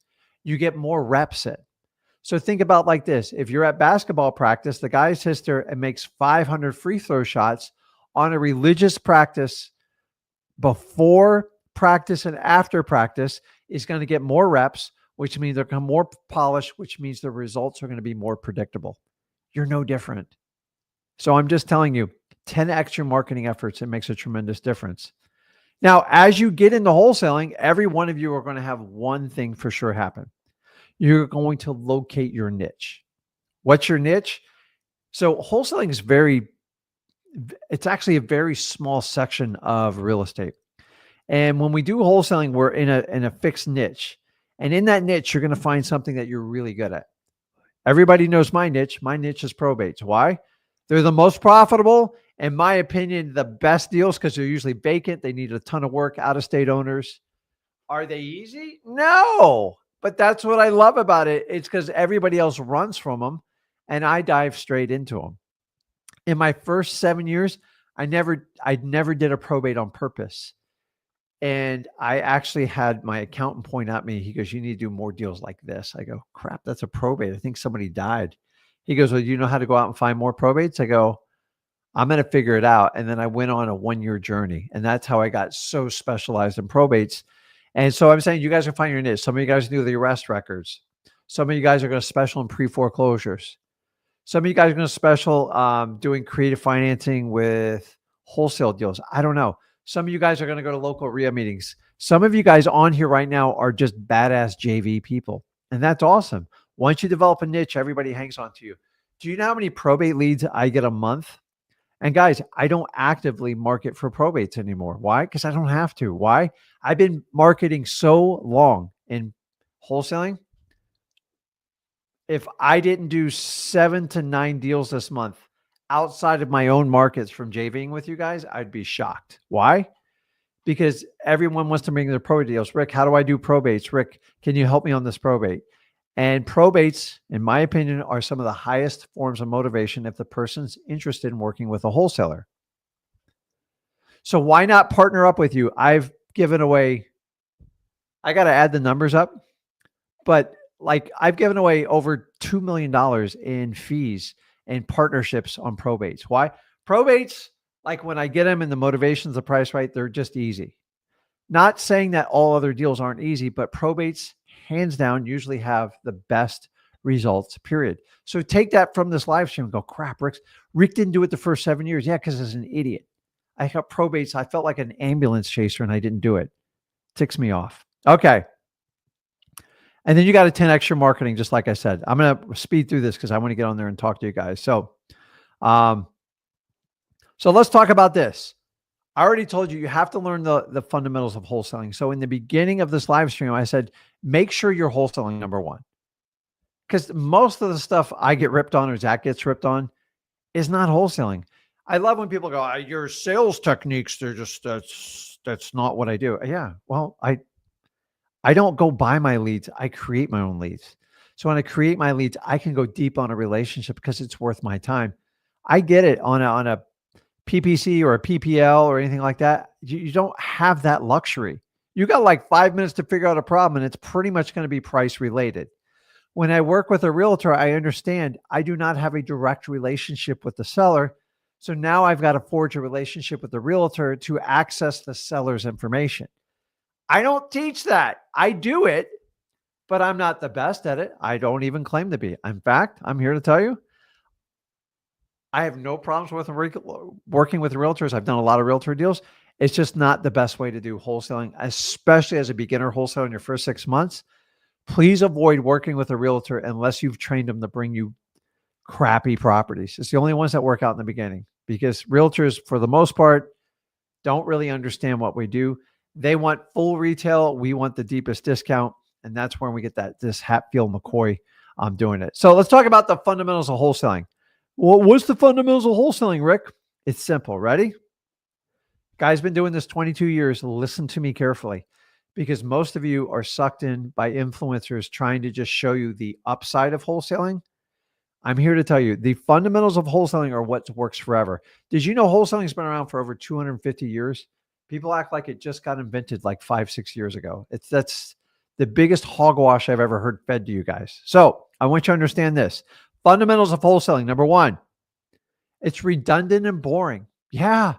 you get more reps in. So think about like this. If you're at basketball practice, the guy sits there and makes 500 free throw shots on a religious practice before practice and after practice, is going to get more reps, which means they're going to be more polished, which means the results are going to be more predictable. You're no different. So I'm just telling you, 10 extra marketing efforts, it makes a tremendous difference. Now, as you get into wholesaling, every one of you are going to have one thing for sure happen. You're going to locate your niche. What's your niche? So wholesaling is it's actually a very small section of real estate. And when we do wholesaling, we're in a fixed niche. And in that niche, you're going to find something that you're really good at. Everybody knows my niche. My niche is probates. Why? They're the most profitable. In my opinion, the best deals because they're usually vacant. They need a ton of work, out-of-state owners. Are they easy? No, but that's what I love about it. It's because everybody else runs from them and I dive straight into them. In my first 7 years, I never did a probate on purpose. And I actually had my accountant point at me. He goes, "You need to do more deals like this." I go, "Crap, that's a probate. I think somebody died." He goes, "Well, you know how to go out and find more probates?" I go, "I'm going to figure it out." And then I went on a 1-year journey. And that's how I got so specialized in probates. And so I'm saying you guys are finding your niche. Some of you guys do the arrest records. Some of you guys are going to special in pre-foreclosures. Some of you guys are going to special doing creative financing with wholesale deals. I don't know. Some of you guys are going to go to local RIA meetings. Some of you guys on here right now are just badass JV people. And that's awesome. Once you develop a niche, everybody hangs on to you. Do you know how many probate leads I get a month? And guys, I don't actively market for probates anymore. Why? Because I don't have to. Why? I've been marketing so long in wholesaling. If I didn't do 7 to 9 deals this month outside of my own markets from JVing with you guys, I'd be shocked. Why? Because everyone wants to bring their probate deals. Rick, how do I do probates? Rick, can you help me on this probate? And probates, in my opinion, are some of the highest forms of motivation if the person's interested in working with a wholesaler. So why not partner up with you? I've given away, I got to add the numbers up, but like I've given away over $2 million in fees and partnerships on probates. Why? Probates, like when I get them and the motivation's the price right, they're just easy. Not saying that all other deals aren't easy, but probates, hands down, usually have the best results, period. So take that from this live stream and go, crap, Rick didn't do it the first 7 years. Yeah, because as an idiot. I got probates. I felt like an ambulance chaser and I didn't do it. Ticks me off. Okay. And then you got a 10x your marketing, just like I said. I'm going to speed through this because I want to get on there and talk to you guys. So let's talk about this. I already told you, you have to learn the fundamentals of wholesaling. So in the beginning of this live stream, I said, make sure you're wholesaling number one. Because most of the stuff I get ripped on or Zach gets ripped on is not wholesaling. I love when people go, your sales techniques, they're just, that's not what I do. Yeah, well, I don't go buy my leads. I create my own leads. So when I create my leads, I can go deep on a relationship because it's worth my time. I get it on a PPC or a PPL or anything like that. You don't have that luxury. You got like 5 minutes to figure out a problem and it's pretty much going to be price related. When I work with a realtor, I understand I do not have a direct relationship with the seller. So now I've got to forge a relationship with the realtor to access the seller's information. I don't teach that. I do it, but I'm not the best at it. I don't even claim to be. In fact, I'm here to tell you, I have no problems with working with realtors. I've done a lot of realtor deals. It's just not the best way to do wholesaling, especially as a beginner wholesaler in your first 6 months. Please avoid working with a realtor unless you've trained them to bring you crappy properties. It's the only ones that work out in the beginning because realtors, for the most part, don't really understand what we do. They want full retail. We want the deepest discount. And that's when we get this Hatfield McCoy doing it. So let's talk about the fundamentals of wholesaling. Well, what's the fundamentals of wholesaling, Rick? It's simple. Ready? Guy's been doing this 22 years. Listen to me carefully because most of you are sucked in by influencers trying to just show you the upside of wholesaling. I'm here to tell you the fundamentals of wholesaling are what works forever. Did you know wholesaling has been around for over 250 years? People act like it just got invented like 5-6 years ago. That's the biggest hogwash I've ever heard fed to you guys. So I want you to understand this. Fundamentals of wholesaling. Number one, it's redundant and boring. Yeah.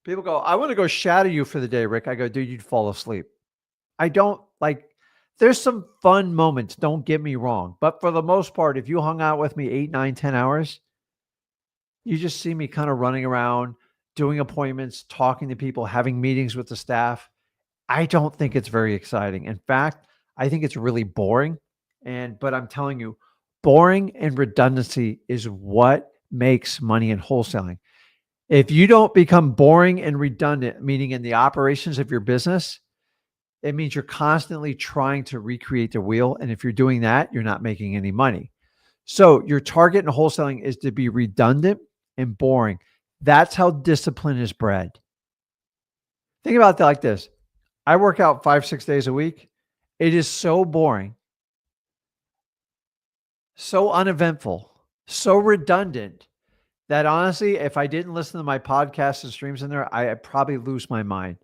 People go, I want to go shadow you for the day, Rick. I go, dude, you'd fall asleep. I don't like, there's some fun moments. Don't get me wrong. But for the most part, if you hung out with me 8, 9, 10 hours, you just see me kind of running around, doing appointments, talking to people, having meetings with the staff. I don't think it's very exciting. In fact, I think it's really boring. But I'm telling you, boring and redundancy is what makes money in wholesaling. If you don't become boring and redundant, meaning in the operations of your business, it means you're constantly trying to recreate the wheel. And if you're doing that, you're not making any money. So your target in wholesaling is to be redundant and boring. That's how discipline is bred. Think about it like this. I work out 5, 6 days a week. It is so boring, so uneventful, so redundant that honestly, if I didn't listen to my podcasts and streams in there, I'd probably lose my mind.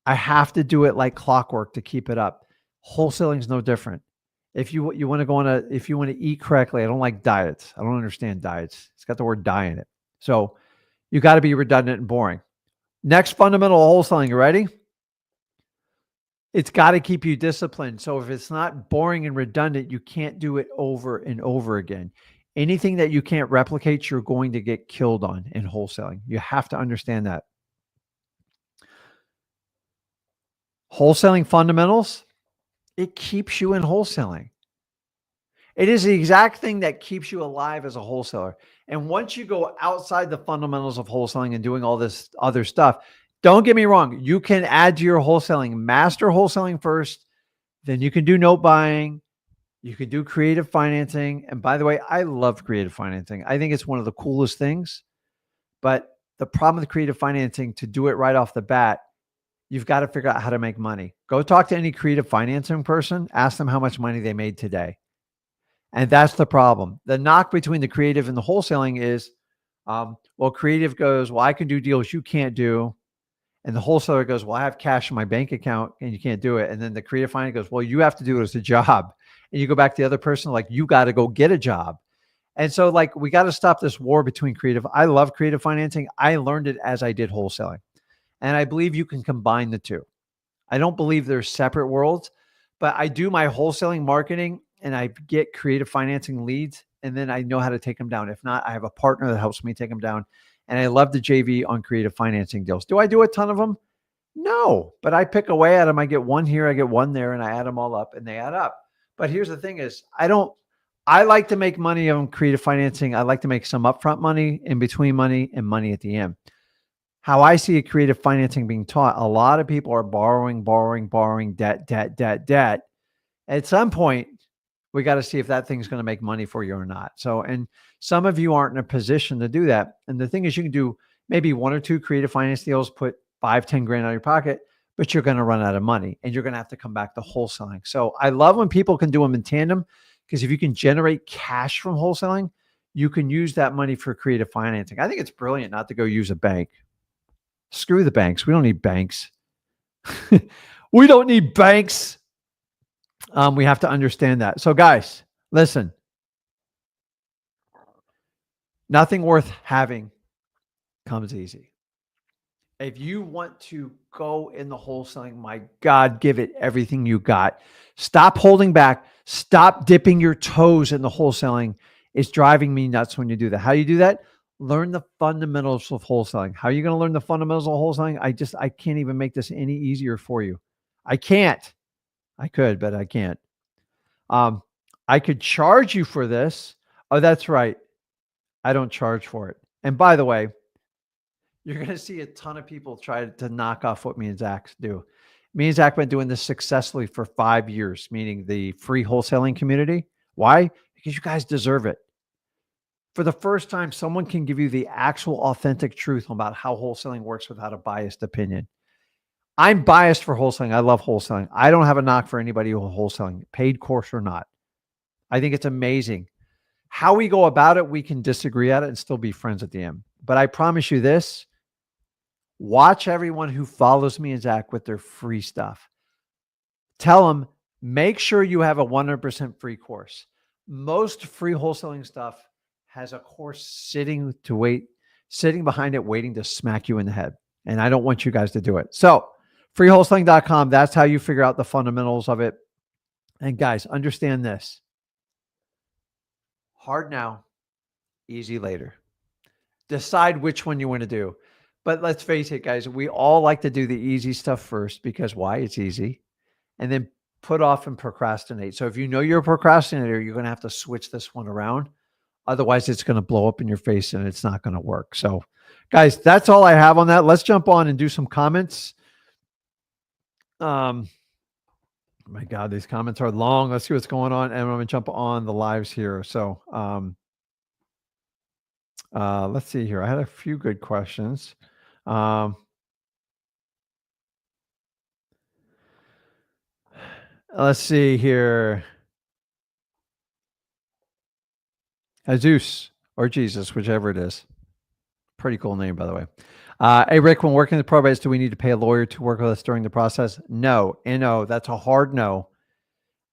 I have to do it like clockwork to keep it up. Wholesaling is no different. If you want to go on if you want to eat correctly, I don't like diets. I don't understand diets. It's got the word die in it. So you got to be redundant and boring. Next fundamental of wholesaling, you ready? It's got to keep you disciplined. So if it's not boring and redundant, you can't do it over and over again. Anything that you can't replicate, you're going to get killed on in wholesaling. You have to understand that. Wholesaling fundamentals, it keeps you in wholesaling. It is the exact thing that keeps you alive as a wholesaler. And once you go outside the fundamentals of wholesaling and doing all this other stuff, don't get me wrong, you can add to your wholesaling, master wholesaling first, then you can do note buying, you can do creative financing. And by the way, I love creative financing. I think it's one of the coolest things. But the problem with creative financing, to do it right off the bat, you've got to figure out how to make money. Go talk to any creative financing person, ask them how much money they made today. And that's the problem. The knock between the creative and the wholesaling is, well, creative goes, well, I can do deals you can't do. And the wholesaler goes, well, I have cash in my bank account and you can't do it. And then the creative finance goes, well, you have to do it as a job. And you go back to the other person, like, you got to go get a job. And so like, we got to stop this war between creative. I love creative financing. I learned it as I did wholesaling. And I believe you can combine the two. I don't believe they're separate worlds, but I do my wholesaling marketing and I get creative financing leads, and then I know how to take them down. If not, I have a partner that helps me take them down. And I love the JV on creative financing deals. Do I do a ton of them? No, but I pick away at them. I get one here, I get one there, and I add them all up and they add up. But here's the thing is, I like to make money on creative financing. I like to make some upfront money, in between money, and money at the end. How I see a creative financing being taught, a lot of people are borrowing, debt. At some point, we got to see if that thing's going to make money for you or not. So, and some of you aren't in a position to do that. And the thing is, you can do maybe 1 or 2 creative finance deals, put 5-10 grand out of your pocket, but you're going to run out of money and you're going to have to come back to wholesaling. So I love when people can do them in tandem, because if you can generate cash from wholesaling, you can use that money for creative financing. I think it's brilliant not to go use a bank. Screw the banks. We don't need banks. We don't need banks. We have to understand that. So guys, listen, nothing worth having comes easy. If you want to go in the wholesaling, my God, give it everything you got. Stop holding back. Stop dipping your toes in the wholesaling. It's driving me nuts when you do that. How do you do that? Learn the fundamentals of wholesaling. How are you going to learn the fundamentals of wholesaling? I can't even make this any easier for you. I can't. I could, but I can't. I could charge you for this. Oh, that's right. I don't charge for it. And by the way, you're going to see a ton of people try to knock off what me and Zach do. Me and Zach have been doing this successfully for 5 years, meaning the free wholesaling community. Why? Because you guys deserve it. For the first time, someone can give you the actual authentic truth about how wholesaling works without a biased opinion. I'm biased for wholesaling. I love wholesaling. I don't have a knock for anybody who wholesaling, paid course or not. I think it's amazing. How we go about it, we can disagree at it and still be friends at the end. But I promise you this, watch everyone who follows me and Zach with their free stuff. Tell them, make sure you have a 100% free course. Most free wholesaling stuff has a course sitting behind it, waiting to smack you in the head. And I don't want you guys to do it. So freewholesaling.com, that's how you figure out the fundamentals of it. And guys, understand this. Hard now, easy later. Decide which one you want to do. But let's face it, guys, we all like to do the easy stuff first, because why? It's easy. And then put off and procrastinate. So if you know you're a procrastinator, you're going to have to switch this one around. Otherwise, it's going to blow up in your face and it's not going to work. So guys, that's all I have on that. Let's jump on and do some comments. My God, these comments are long. Let's see what's going on. And I'm going to jump on the lives here. So, let's see here. I had a few good questions. Let's see here. Jesus or Jesus, whichever it is. Pretty cool name, by the way. Hey, Rick, when working with probates, do we need to pay a lawyer to work with us during the process? No. No, that's a hard no.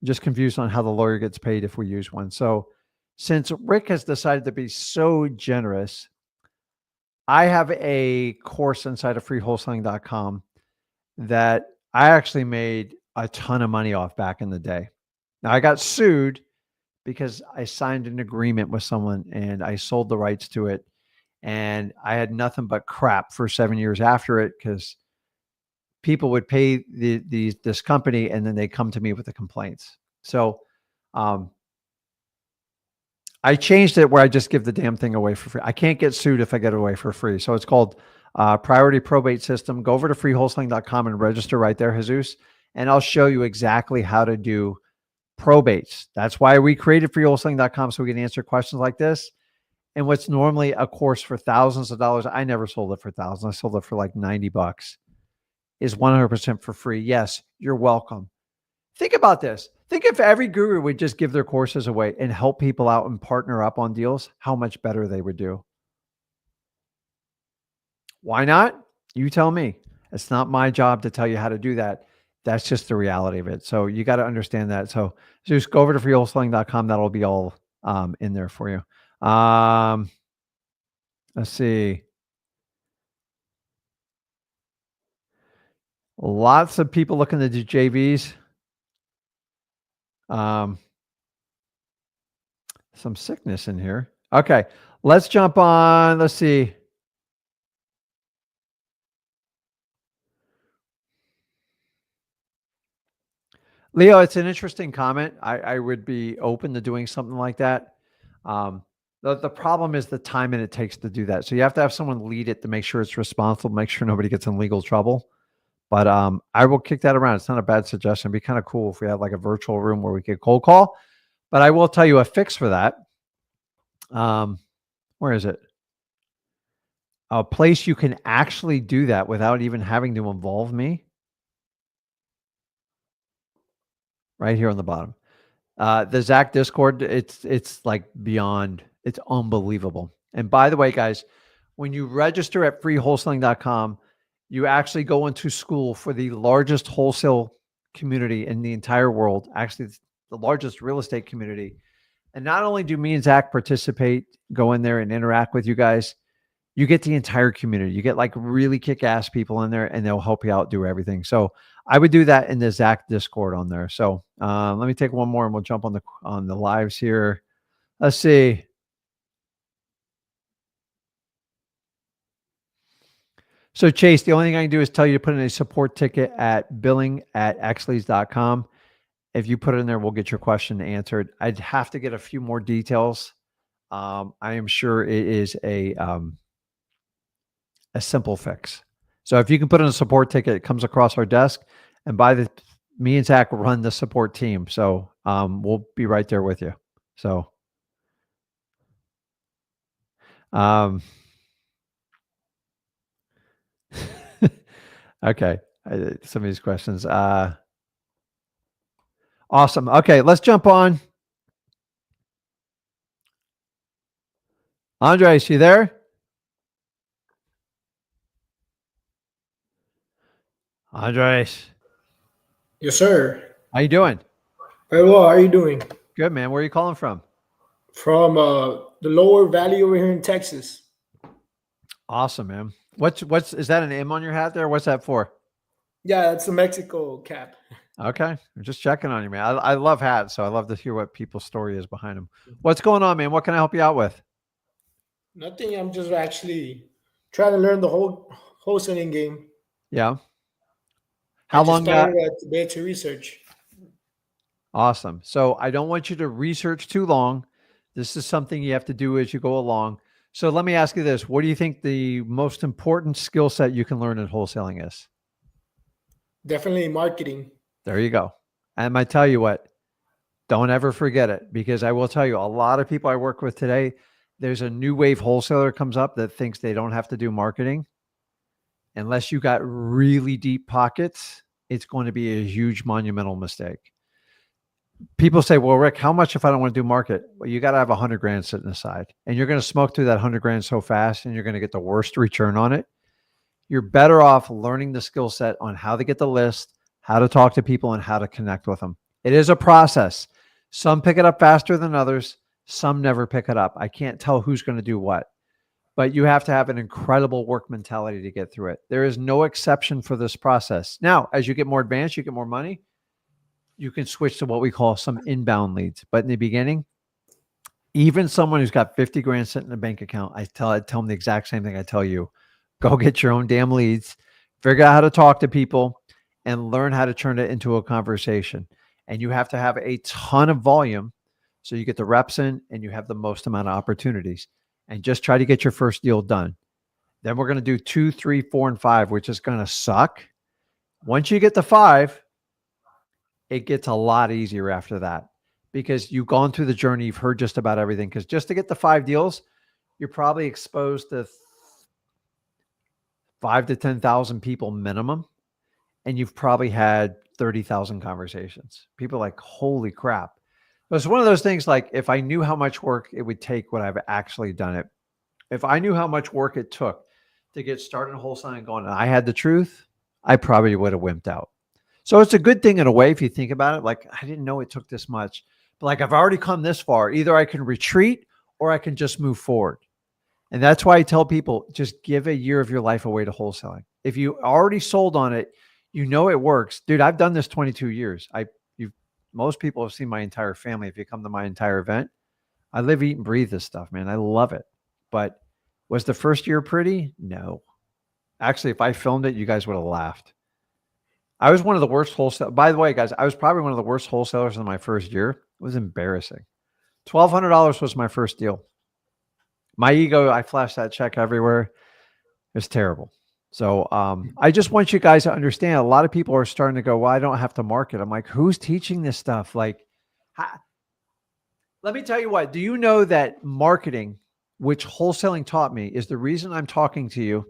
Just confused on how the lawyer gets paid if we use one. So since Rick has decided to be so generous, I have a course inside of freewholesaling.com that I actually made a ton of money off back in the day. Now I got sued because I signed an agreement with someone and I sold the rights to it. And I had nothing but crap for 7 years after it because people would pay this company and then they come to me with the complaints. So I changed it where I just give the damn thing away for free. I can't get sued if I get it away for free. So it's called Priority Probate System. Go over to freewholesaling.com and register right there, Jesus. And I'll show you exactly how to do probates. That's why we created freewholesaling.com, so we can answer questions like this. And what's normally a course for thousands of dollars, I never sold it for thousands. I sold it for like $90, is 100% for free. Yes, you're welcome. Think about this. Think if every guru would just give their courses away and help people out and partner up on deals, how much better they would do. Why not? You tell me. It's not my job to tell you how to do that. That's just the reality of it. So you got to understand that. So just go over to freewholesaling.com. That'll be all in there for you. Let's see. Lots of people looking to do JVs. Some sickness in here. Okay, let's jump on. Let's see. Leo, it's an interesting comment. I would be open to doing something like that. The problem is the time and it takes to do that. So you have to have someone lead it to make sure it's responsible, make sure nobody gets in legal trouble. But I will kick that around. It's not a bad suggestion. It'd be kind of cool if we had like a virtual room where we could cold call. But I will tell you a fix for that. Where is it? A place you can actually do that without even having to involve me. Right here on the bottom. The Zach Discord, it's like beyond, it's unbelievable. And by the way, guys, when you register at freewholesaling.com, you actually go into school for the largest wholesale community in the entire world. Actually, it's the largest real estate community. And not only do me and Zach participate, go in there and interact with you guys, you get the entire community. You get like really kick-ass people in there and they'll help you out, do everything. So I would do that in the Zach Discord on there. So let me take one more and we'll jump on the lives here. Let's see. So Chase, the only thing I can do is tell you to put in a support ticket at billing@exleys.com. If you put it in there, we'll get your question answered. I'd have to get a few more details. I am sure it is a simple fix. So if you can put in a support ticket, it comes across our desk, and me and Zach run the support team. So we'll be right there with you. So okay. Some of these questions. Awesome. Okay, let's jump on. Andres, you there? Andres. Yes, sir. How you doing? Very well. How are you doing? Good, man. Where are you calling from? From the Lower Valley over here in Texas. Awesome, man. What's is that an M on your hat there? What's that for? Yeah, that's a Mexico cap. Okay. I'm just checking on you, man. I love hats, so I love to hear what people's story is behind them. What's going on, man? What can I help you out with? Nothing. I'm just actually trying to learn the whole wholesaling game. Yeah. I just started today to research. Awesome. So I don't want you to research too long. This is something you have to do as you go along. So let me ask you this. What do you think the most important skill set you can learn in wholesaling is? Definitely marketing. There you go. And I tell you what, don't ever forget it, because I will tell you, a lot of people I work with today, there's a new wave wholesaler comes up that thinks they don't have to do marketing. Unless you got really deep pockets, it's going to be a huge monumental mistake. People say, well, Rick, how much if I don't want to do market? Well, you got to have 100 grand sitting aside, and you're going to smoke through that 100 grand so fast, and you're going to get the worst return on it. You're better off learning the skill set on how to get the list, how to talk to people, and how to connect with them. It is a process. Some pick it up faster than others. Some never pick it up. I can't tell who's going to do what, but you have to have an incredible work mentality to get through it. There is no exception for this process. Now, as you get more advanced, you get more money, you can switch to what we call some inbound leads. But in the beginning, even someone who's got 50 grand sitting in a bank account, I tell them the exact same thing I tell you. Go get your own damn leads, figure out how to talk to people, and learn how to turn it into a conversation. And you have to have a ton of volume so you get the reps in and you have the most amount of opportunities. And just try to get your first deal done. Then we're going to do 2, 3, 4, and 5, which is going to suck. Once you get to 5, it gets a lot easier after that, because you've gone through the journey. You've heard just about everything. Because just to get the 5 deals, you're probably exposed to 5 to 10,000 people minimum. And you've probably had 30,000 conversations. People are like, holy crap. But it's one of those things, like, if I knew how much work it would take, would I have actually done it? If I knew how much work it took to get started in wholesaling and going, and I had the truth, I probably would have wimped out. So it's a good thing in a way, if you think about it. Like, I didn't know it took this much, but like, I've already come this far. Either I can retreat or I can just move forward. And that's why I tell people, just give a year of your life away to wholesaling. If you already sold on it, you know it works. Dude, I've done this 22 years. Most people have seen my entire family. If you come to my entire event, I live, eat, and breathe this stuff, man. I love it. But was the first year pretty? No. Actually, if I filmed it, you guys would have laughed. I was one of the worst wholesalers. By the way, guys, I was probably one of the worst wholesalers in my first year. It was embarrassing. $1,200 was my first deal. My ego, I flashed that check everywhere. It was terrible. So I just want you guys to understand, a lot of people are starting to go, well, I don't have to market. I'm like, who's teaching this stuff? Like, let me tell you what, do you know that marketing, which wholesaling taught me, is the reason I'm talking to you,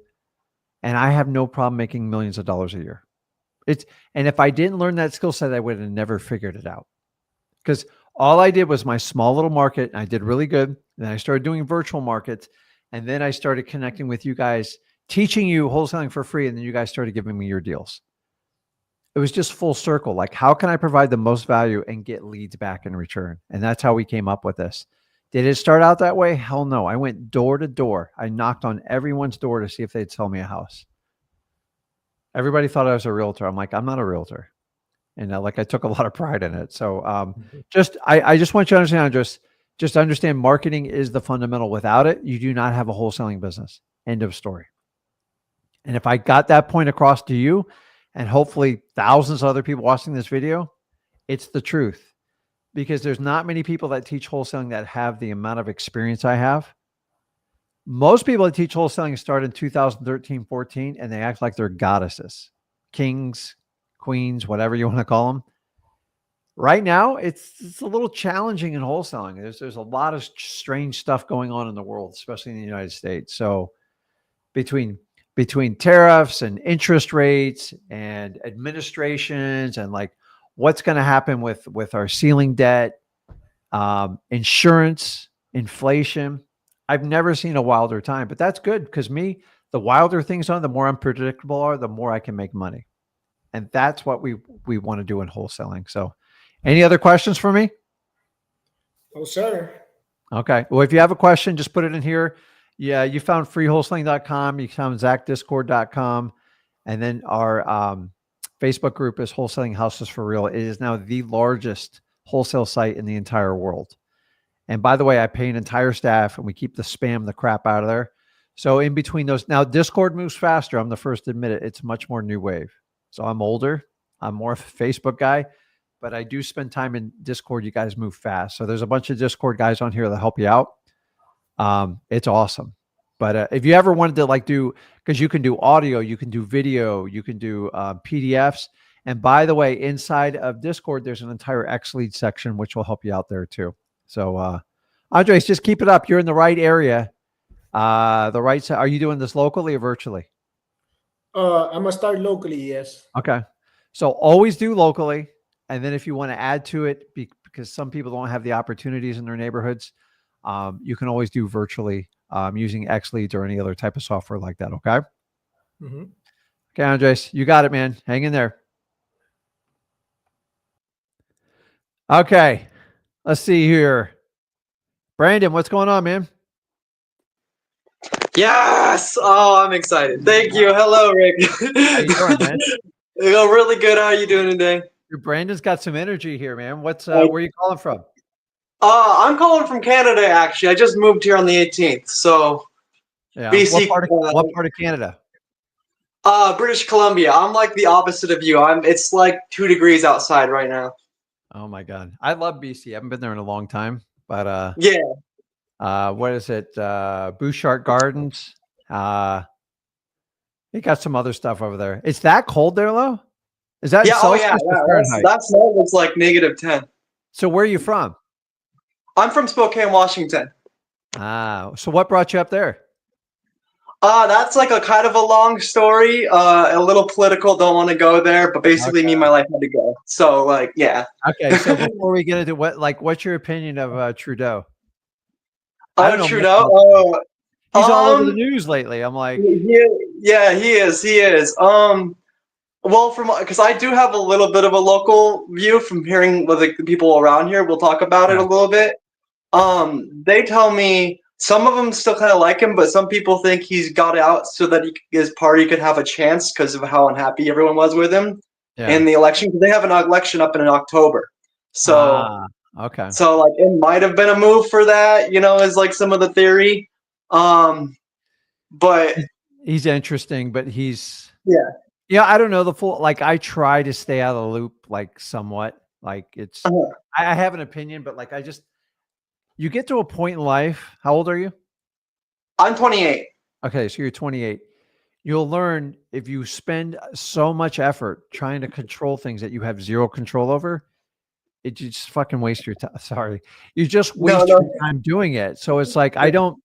and I have no problem making millions of dollars a year. And if I didn't learn that skill set, I would have never figured it out. Because all I did was my small little market, and I did really good. Then I started doing virtual markets, and then I started connecting with you guys, teaching you wholesaling for free, and then you guys started giving me your deals. It was just full circle. Like, how can I provide the most value and get leads back in return? And that's how we came up with this. Did it start out that way? Hell no. I went door to door. I knocked on everyone's door to see if they'd sell me a house. Everybody thought I was a realtor. I'm like, I'm not a realtor. And like, I took a lot of pride in it. So I just want you to understand, just understand, marketing is the fundamental. Without it, you do not have a wholesaling business. End of story. And if I got that point across to you, and hopefully thousands of other people watching this video, it's the truth. Because there's not many people that teach wholesaling that have the amount of experience I have. Most people that teach wholesaling start in 2013, 14, and they act like they're goddesses, kings, queens, whatever you want to call them. Right now, it's a little challenging in wholesaling. There's a lot of strange stuff going on in the world, especially in the United States. So between tariffs and interest rates and administrations, and like, what's going to happen with our ceiling debt, insurance, inflation, I've never seen a wilder time. But that's good, because the wilder things are, the more unpredictable are, the more I can make money. And that's what we want to do in wholesaling. So any other questions for me? Oh, sir. Okay. Well, if you have a question, just put it in here. Yeah, you found freewholesaling.com. You found ZachDiscord.com. And then our Facebook group is Wholesaling Houses for Real. It is now the largest wholesale site in the entire world. And by the way, I pay an entire staff, and we keep the spam, the crap out of there. So in between those, now Discord moves faster. I'm the first to admit it. It's much more new wave. So I'm older. I'm more of a Facebook guy, but I do spend time in Discord. You guys move fast. So there's a bunch of Discord guys on here that help you out. It's awesome. But if you ever wanted to, like, because you can do audio, you can do video, you can do PDFs. And by the way, inside of Discord, there's an entire X lead section, which will help you out there too. So, Andres, just keep it up. You're in the right area. The right side. Are you doing this locally or virtually? I'm gonna start locally. Yes. Okay. So always do locally. And then if you want to add to it, because some people don't have the opportunities in their neighborhoods, you can always do virtually using X Leads or any other type of software like that. Okay. Mm-hmm. Okay, Andres, you got it, man. Hang in there. Okay. Let's see here. Brandon, what's going on, man? Yes! Oh, I'm excited. Thank you. Hello, Rick. How you doing, man? Really good. How are you doing today? Brandon's got some energy here, man. Where are you calling from? I'm calling from Canada, actually. I just moved here on the 18th. So, Yeah. BC. What part of Canada? British Columbia. I'm like the opposite of you. It's like 2 degrees outside right now. Oh my God. I love BC. I haven't been there in a long time, but Yeah. what is it? Bouchard Gardens. They got some other stuff over there. It's that cold there, though? Is that Yeah, Celsius or Fahrenheit? That's looks like -10. So where are you from? I'm from Spokane, Washington. So what brought you up there? That's like a kind of a long story, a little political, don't want to go there, but basically me and my life had to go. So like, yeah. Okay, so before we get into what's your opinion of Trudeau? I don't know. Trudeau? He's all over the news lately. I'm like, yeah, he is. Well, because I do have a little bit of a local view from hearing with the people around here. We'll talk about it a little bit. They tell me some of them still kind of like him, but some people think he's got out so that his party could have a chance because of how unhappy everyone was with him in the election. They have an election up in October, so okay. So like it might have been a move for that, is like some of the theory. But he's interesting, but yeah, I don't know the full, like I try to stay out of the loop, like somewhat, like it's, I have an opinion, but like, you get to a point in life. How old are you? I'm 28. Okay. So you're 28. You'll learn if you spend so much effort trying to control things that you have zero control over, you just fucking waste your time. Sorry. You just waste your time doing it. So it's like, I don't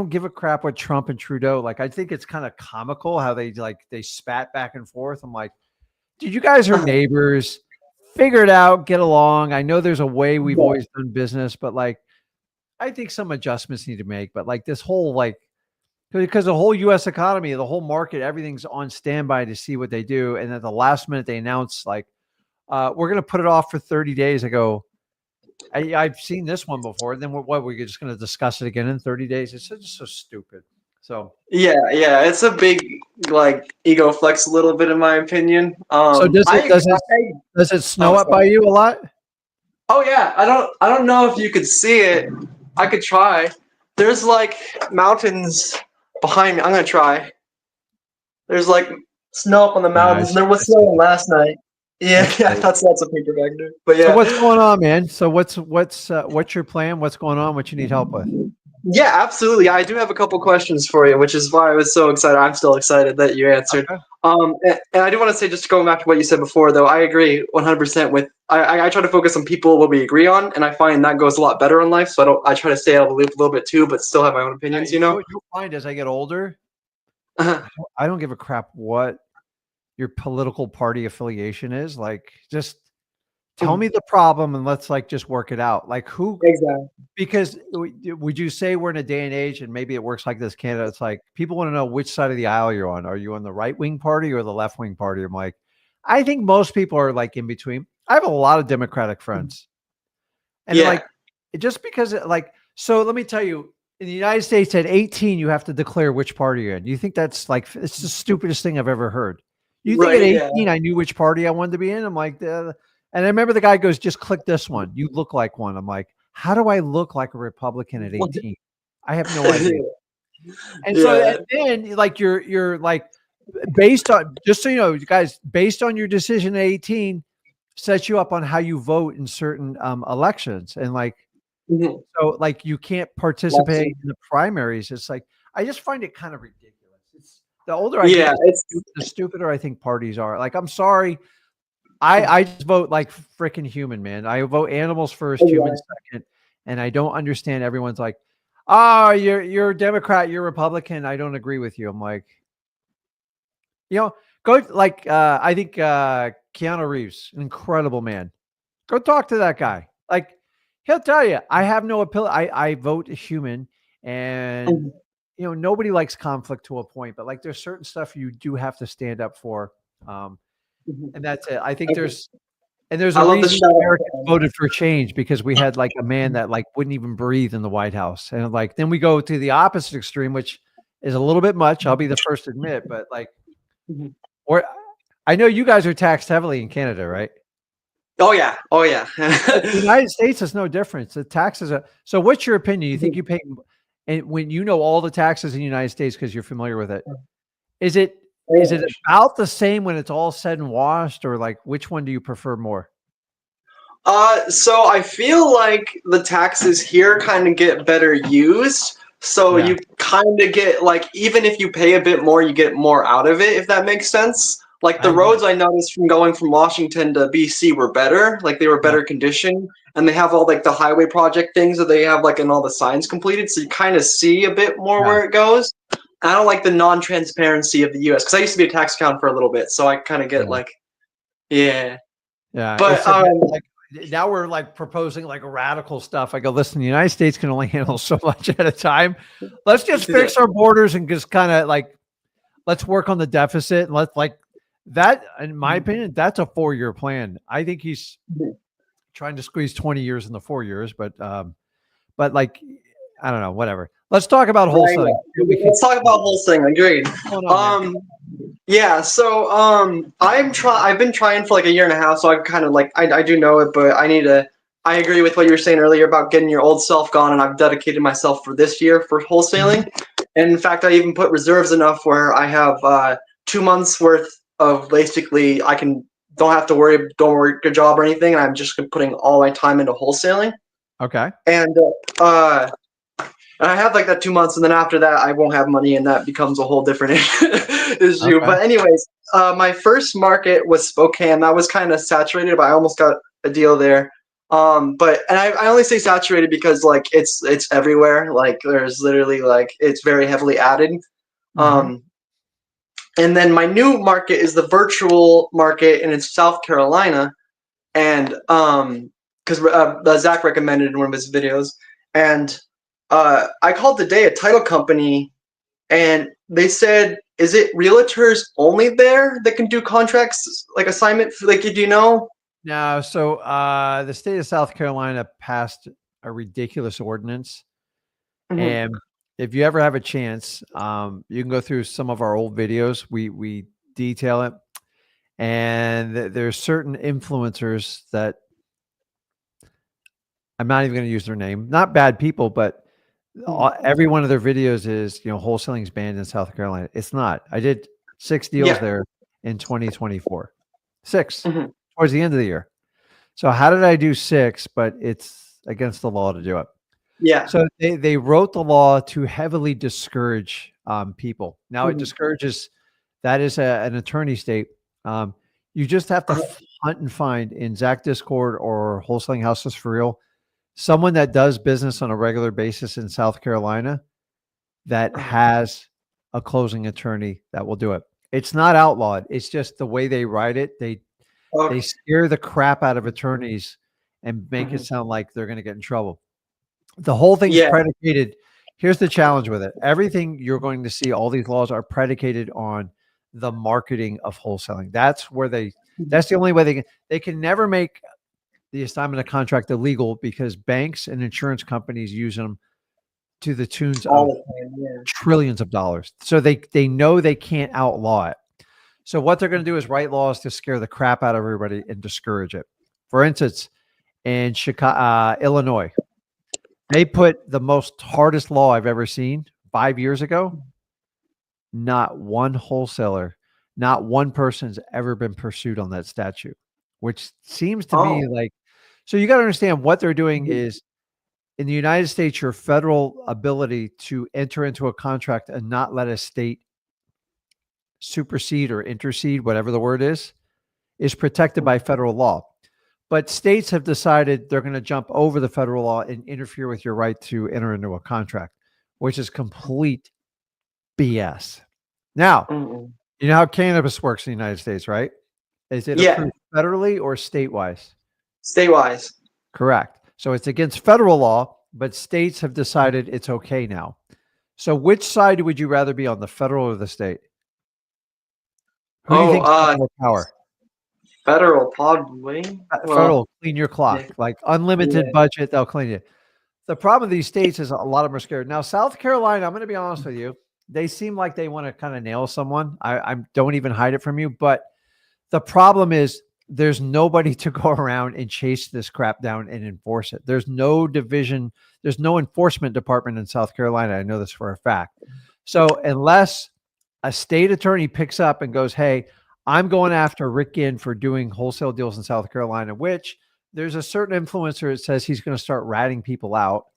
give a crap what Trump and Trudeau, like, I think it's kind of comical how they spat back and forth. I'm like, dude, you guys are neighbors, figure it out, get along. I know there's a way we've always done business, but like, I think some adjustments need to make, but like this whole, because the whole US economy, the whole market, everything's on standby to see what they do. And at the last minute they announce like, we're going to put it off for 30 days. I go, I've seen this one before. Then we're just going to discuss it again in 30 days. It's just so stupid. So yeah, it's a big like ego flex, a little bit in my opinion. So does it snow up by you a lot? Oh yeah, I don't know if you could see it. I could try. There's like mountains behind me. I'm gonna try. There's like snow up on the mountains. There was snow last night. Yeah, that's a paper bag, dude. But yeah. So what's going on, man? So what's your plan? What's going on? What you need help with? Yeah, absolutely. I do have a couple questions for you, which is why I was so excited. I'm still excited that you answered. Okay. And I do want to say, just going back to what you said before, though, I agree 100% with. I try to focus on people what we agree on, and I find that goes a lot better in life. So I try to stay out of the loop a little bit too, but still have my own opinions. You'll find as I get older, I don't give a crap what your political party affiliation is. Like, just tell me the problem and let's just work it out. Like who exactly? Because would you say we're in a day and age, and maybe it works like this, Canada? It's like people want to know which side of the aisle you're on. Are you on the right wing party or the left wing party? I'm like, I think most people are like in between. I have a lot of Democratic friends, and like just because so let me tell you, in the United States at 18, you have to declare which party you're in. You think that's it's the stupidest thing I've ever heard. You think at 18 I knew which party I wanted to be in? I'm like, and I remember the guy goes, just click this one. You look like one. I'm like, how do I look like a Republican at 18? I have no idea. And so then you're like, based on, just so you know, you guys, based on your decision at 18, sets you up on how you vote in certain elections. And so like you can't participate in the primaries. It's like, I just find it kind of ridiculous. The older I Yeah, get, it's the stupider I think parties are. Like, I'm sorry. I just vote like freaking human, man. I vote animals first, yeah. humans second. And I don't understand. Everyone's like, oh, you're a Democrat, you're Republican. I don't agree with you. I'm like, go like I think Keanu Reeves, an incredible man. Go talk to that guy. Like, he'll tell you, I have no appeal. I vote human, and Mhm, nobody likes conflict to a point, but like there's certain stuff you do have to stand up for. Um, mhm. and that's it. I think Okay. there's I a love the reason shout out. Americans voted for change, because we had like a man that like wouldn't even breathe in the White House. And like then we go to the opposite extreme, which is a little bit much. I'll be the first to admit, but like, Mhm. or I know you guys are taxed heavily in Canada, right? Oh yeah, oh yeah. The United States is no different. The taxes are so. What's your opinion? You think you pay, and when you know all the taxes in the United States because you're familiar with it, is it is it about the same when it's all said and washed, or like which one do you prefer more? So I feel like the taxes here kind of get better used. So Yeah, you kind of get like, even if you pay a bit more, you get more out of it, if that makes sense. Like I the agree. roads I noticed from going from Washington to BC were better. Like they were Yeah, better condition, and they have all like the highway project things that they have like and all the signs completed. So you kind of see a bit more yeah. where it goes. I don't like the non-transparency of the U.S. because I used to be a tax accountant for a little bit, so I kind of get Yeah. like, yeah. Yeah, But it's a like now we're like proposing like radical stuff. I go, listen, the United States can only handle so much at a time. Let's just yeah. fix our borders and just kind of like let's work on the deficit and let's like that. In my opinion, that's a 4-year plan. I think he's trying to squeeze 20 years in the 4 years, but like I don't know, whatever. Let's talk about Right. wholesaling. Let's talk about wholesaling. Agreed. What's going on, man? Yeah. So, I've been trying for like a year and a half, so I kind of like I do know it, but I need to. I agree with what you were saying earlier about getting your old self gone, and I've dedicated myself for this year for wholesaling. And in fact, I even put reserves enough where I have 2 months worth of basically I can don't work a job or anything, and I'm just putting all my time into wholesaling. Okay. And and I have like that 2 months, and then after that, I won't have money, and that becomes a whole different issue. Okay. But anyways, my first market was Spokane. That was kind of saturated, but I almost got a deal there. But and I only say saturated because like it's everywhere. Like there's literally like it's very heavily added. Hmm. Um, and then my new market is the virtual market, and it's South Carolina. And because Zach recommended in one of his videos, and I called today a title company, and they said, "Is it realtors only there that can do contracts like assignment? Like, do you know?" Now, so the state of South Carolina passed a ridiculous ordinance. Hmm. And if you ever have a chance, you can go through some of our old videos. We detail it, and there's certain influencers that I'm not even going to use their name. Not bad people, but every one of their videos is wholesaling's banned in South Carolina. It's not. I did 6 deals Yeah. there in 2024. 6 Hmm. towards the end of the year. So how did I do 6? But it's against the law to do it. Yeah. So they wrote the law to heavily discourage people. Now it Hmm. discourages. That is an attorney state. Um, you just have to hunt and find in Zach Discord or Wholesaling Houses for Real someone that does business on a regular basis in South Carolina that has a closing attorney that will do it. It's not outlawed. It's just the way they write it. They Okay. scare the crap out of attorneys and make it Hmm. sound like they're going to get in trouble. The whole thing's Yeah. predicated. Here's the challenge with it. Everything you're going to see, all these laws are predicated on the marketing of wholesaling. That's the only way they can never make the assignment of contract illegal because banks and insurance companies use them to the tunes All of the time. Yeah. trillions of dollars. So they know they can't outlaw it. So what they're going to do is write laws to scare the crap out of everybody and discourage it. For instance, in Chicago, Illinois, they put the most hardest law I've ever seen 5 years ago. Not one wholesaler, not one person's ever been pursued on that statute, which seems to me Oh. like, so you got to understand what they're doing Mhm. is in the United States, your federal ability to enter into a contract and not let a state supersede or intercede, whatever the word is protected by federal law. But states have decided they're going to jump over the federal law and interfere with your right to enter into a contract, which is complete BS. Now, Mm-mm. you know how cannabis works in the United States, right? Is it Yeah. approved federally or state-wise? State-wise. Correct. So it's against federal law, but states have decided it's okay now. So which side would you rather be on, the federal or the state? Who do you think has more power? Federal, probably. Well, Federal, clean your clock, yeah. like unlimited Yeah. budget, they'll clean it. The problem with these states is a lot of them are scared. Now, South Carolina, I'm going to be honest with you, they seem like they want to kind of nail someone. I don't even hide it from you, but the problem is there's nobody to go around and chase this crap down and enforce it. There's no division. There's no enforcement department in South Carolina. I know this for a fact. So unless a state attorney picks up and goes, hey, I'm going after Rick Ginn for doing wholesale deals in South Carolina, which there's a certain influencer that says he's going to start ratting people out.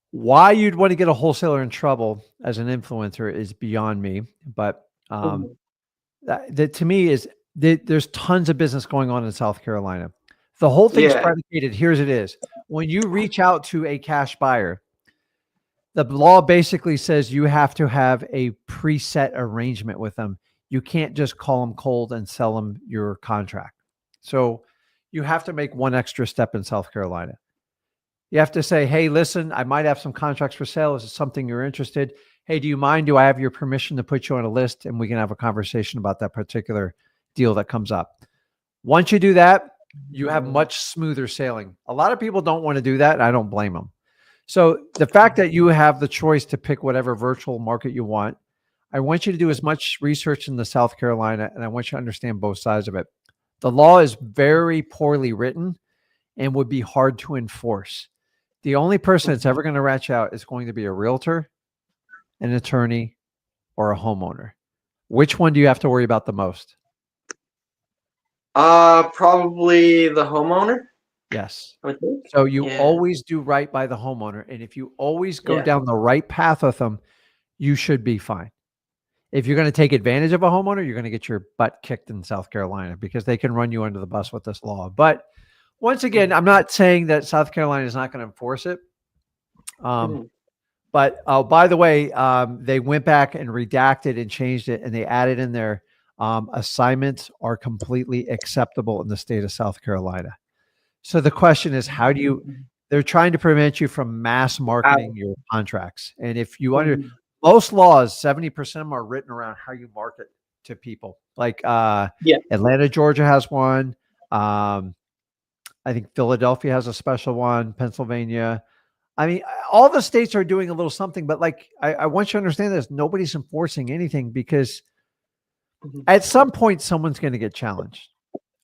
Why you'd want to get a wholesaler in trouble as an influencer is beyond me. But that to me is there's tons of business going on in South Carolina. The whole thing's predicated. Here's it is. When you reach out to a cash buyer, the law basically says you have to have a preset arrangement with them. You can't just call them cold and sell them your contract. So you have to make one extra step in South Carolina. You have to say, hey, listen, I might have some contracts for sale. Is it something you're interested? Hey, do you mind? Do I have your permission to put you on a list and we can have a conversation about that particular deal that comes up? Once you do that, you have much smoother sailing. A lot of people don't want to do that, and I don't blame them. So the fact that you have the choice to pick whatever virtual market you want, I want you to do as much research in the South Carolina, and I want you to understand both sides of it. The law is very poorly written and would be hard to enforce. The only person that's ever going to rat you out is going to be a realtor, an attorney, or a homeowner. Which one do you have to worry about the most? Probably the homeowner. Yes. I would think. So you always do right by the homeowner. And if you always go down the right path with them, you should be fine. If you're going to take advantage of a homeowner, you're going to get your butt kicked in South Carolina because they can run you under the bus with this law. But once again, I'm not saying that South Carolina is not going to enforce it. But by the way, they went back and redacted and changed it, and they added in there assignments are completely acceptable in the state of South Carolina. So the question is, how do you, they're trying to prevent you from mass marketing your contracts. And if you most laws, 70% of them are written around how you market to people. Like Atlanta, Georgia has one. I think Philadelphia has a special one, Pennsylvania. I mean, all the states are doing a little something, but like, I want you to understand this. Nobody's enforcing anything because at some point, someone's going to get challenged.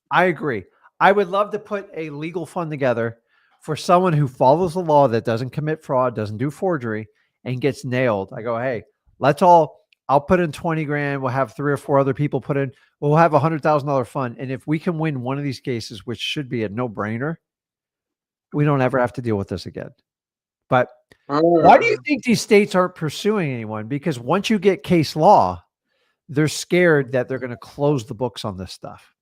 I agree. I would love to put a legal fund together for someone who follows the law, that doesn't commit fraud, doesn't do forgery, and gets nailed. I go, hey, I'll put in 20 grand. We'll have 3 or 4 other people put in. We'll have $100,000 fund. And if we can win one of these cases, which should be a no-brainer, we don't ever have to deal with this again. But why do you think these states aren't pursuing anyone? Because once you get case law, they're scared that they're going to close the books on this stuff.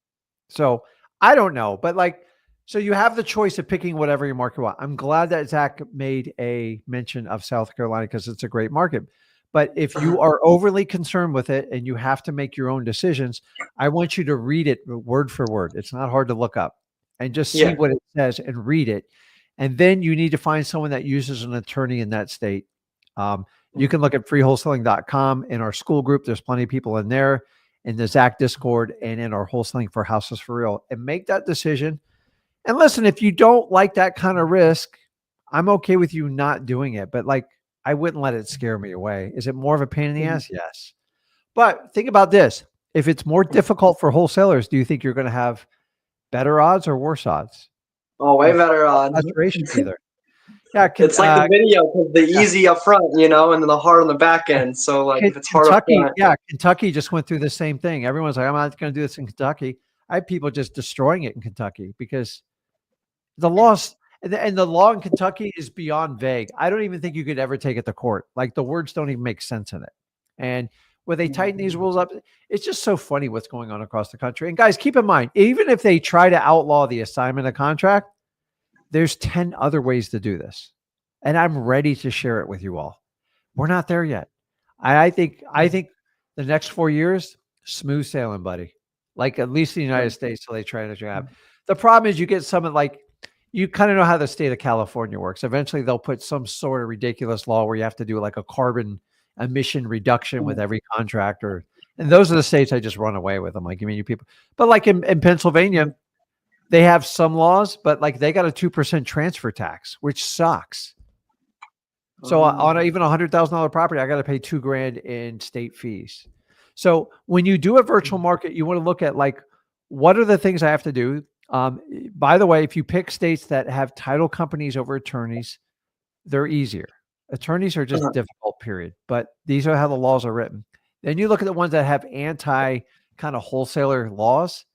So I don't know, but like, so you have the choice of picking whatever your market want. I'm glad that Zach made a mention of South Carolina because it's a great market. But if you are overly concerned with it and you have to make your own decisions, I want you to read it word for word. It's not hard to look up and just see what it says and read it. And then you need to find someone that uses an attorney in that state. You can look at freewholesaling.com. In our school group, there's plenty of people in there, in the Zach Discord, and in our Wholesaling for Houses for Real, and make that decision. And listen, if you don't like that kind of risk, I'm okay with you not doing it. But like, I wouldn't let it scare me away. Is it more of a pain in the ass? Yes. But think about this. If it's more difficult for wholesalers, do you think you're going to have better odds or worse odds? Oh, way better odds. Saturation either. Yeah, it's like the video, the easy up front, and then the hard on the back end. So like, if it's hard up front, Kentucky just went through the same thing. Everyone's like, I'm not going to do this in Kentucky. I have people just destroying it in Kentucky because the laws and the law in Kentucky is beyond vague. I don't even think you could ever take it to court. Like the words don't even make sense in it. And where they tighten these rules up. It's just so funny what's going on across the country. And guys, keep in mind, even if they try to outlaw the assignment of contract, there's 10 other ways to do this. And I'm ready to share it with you all. We're not there yet. I think the next 4 years, smooth sailing, buddy. Like at least in the United States, till they try to have. The problem is you get some of like, you kind of know how the state of California works. Eventually they'll put some sort of ridiculous law where you have to do like a carbon emission reduction with every contractor. And those are the states I just run away with. I'm like, you mean you people, but like in Pennsylvania, they have some laws, but like they got a 2% transfer tax, which sucks. So on even $100,000 property, I got to pay $2,000 in state fees. So when you do a virtual market, you want to look at like, what are the things I have to do? By the way, if you pick states that have title companies over attorneys, they're easier. Attorneys are just difficult, period. But these are how the laws are written. Then you look at the ones that have anti kind of wholesaler laws.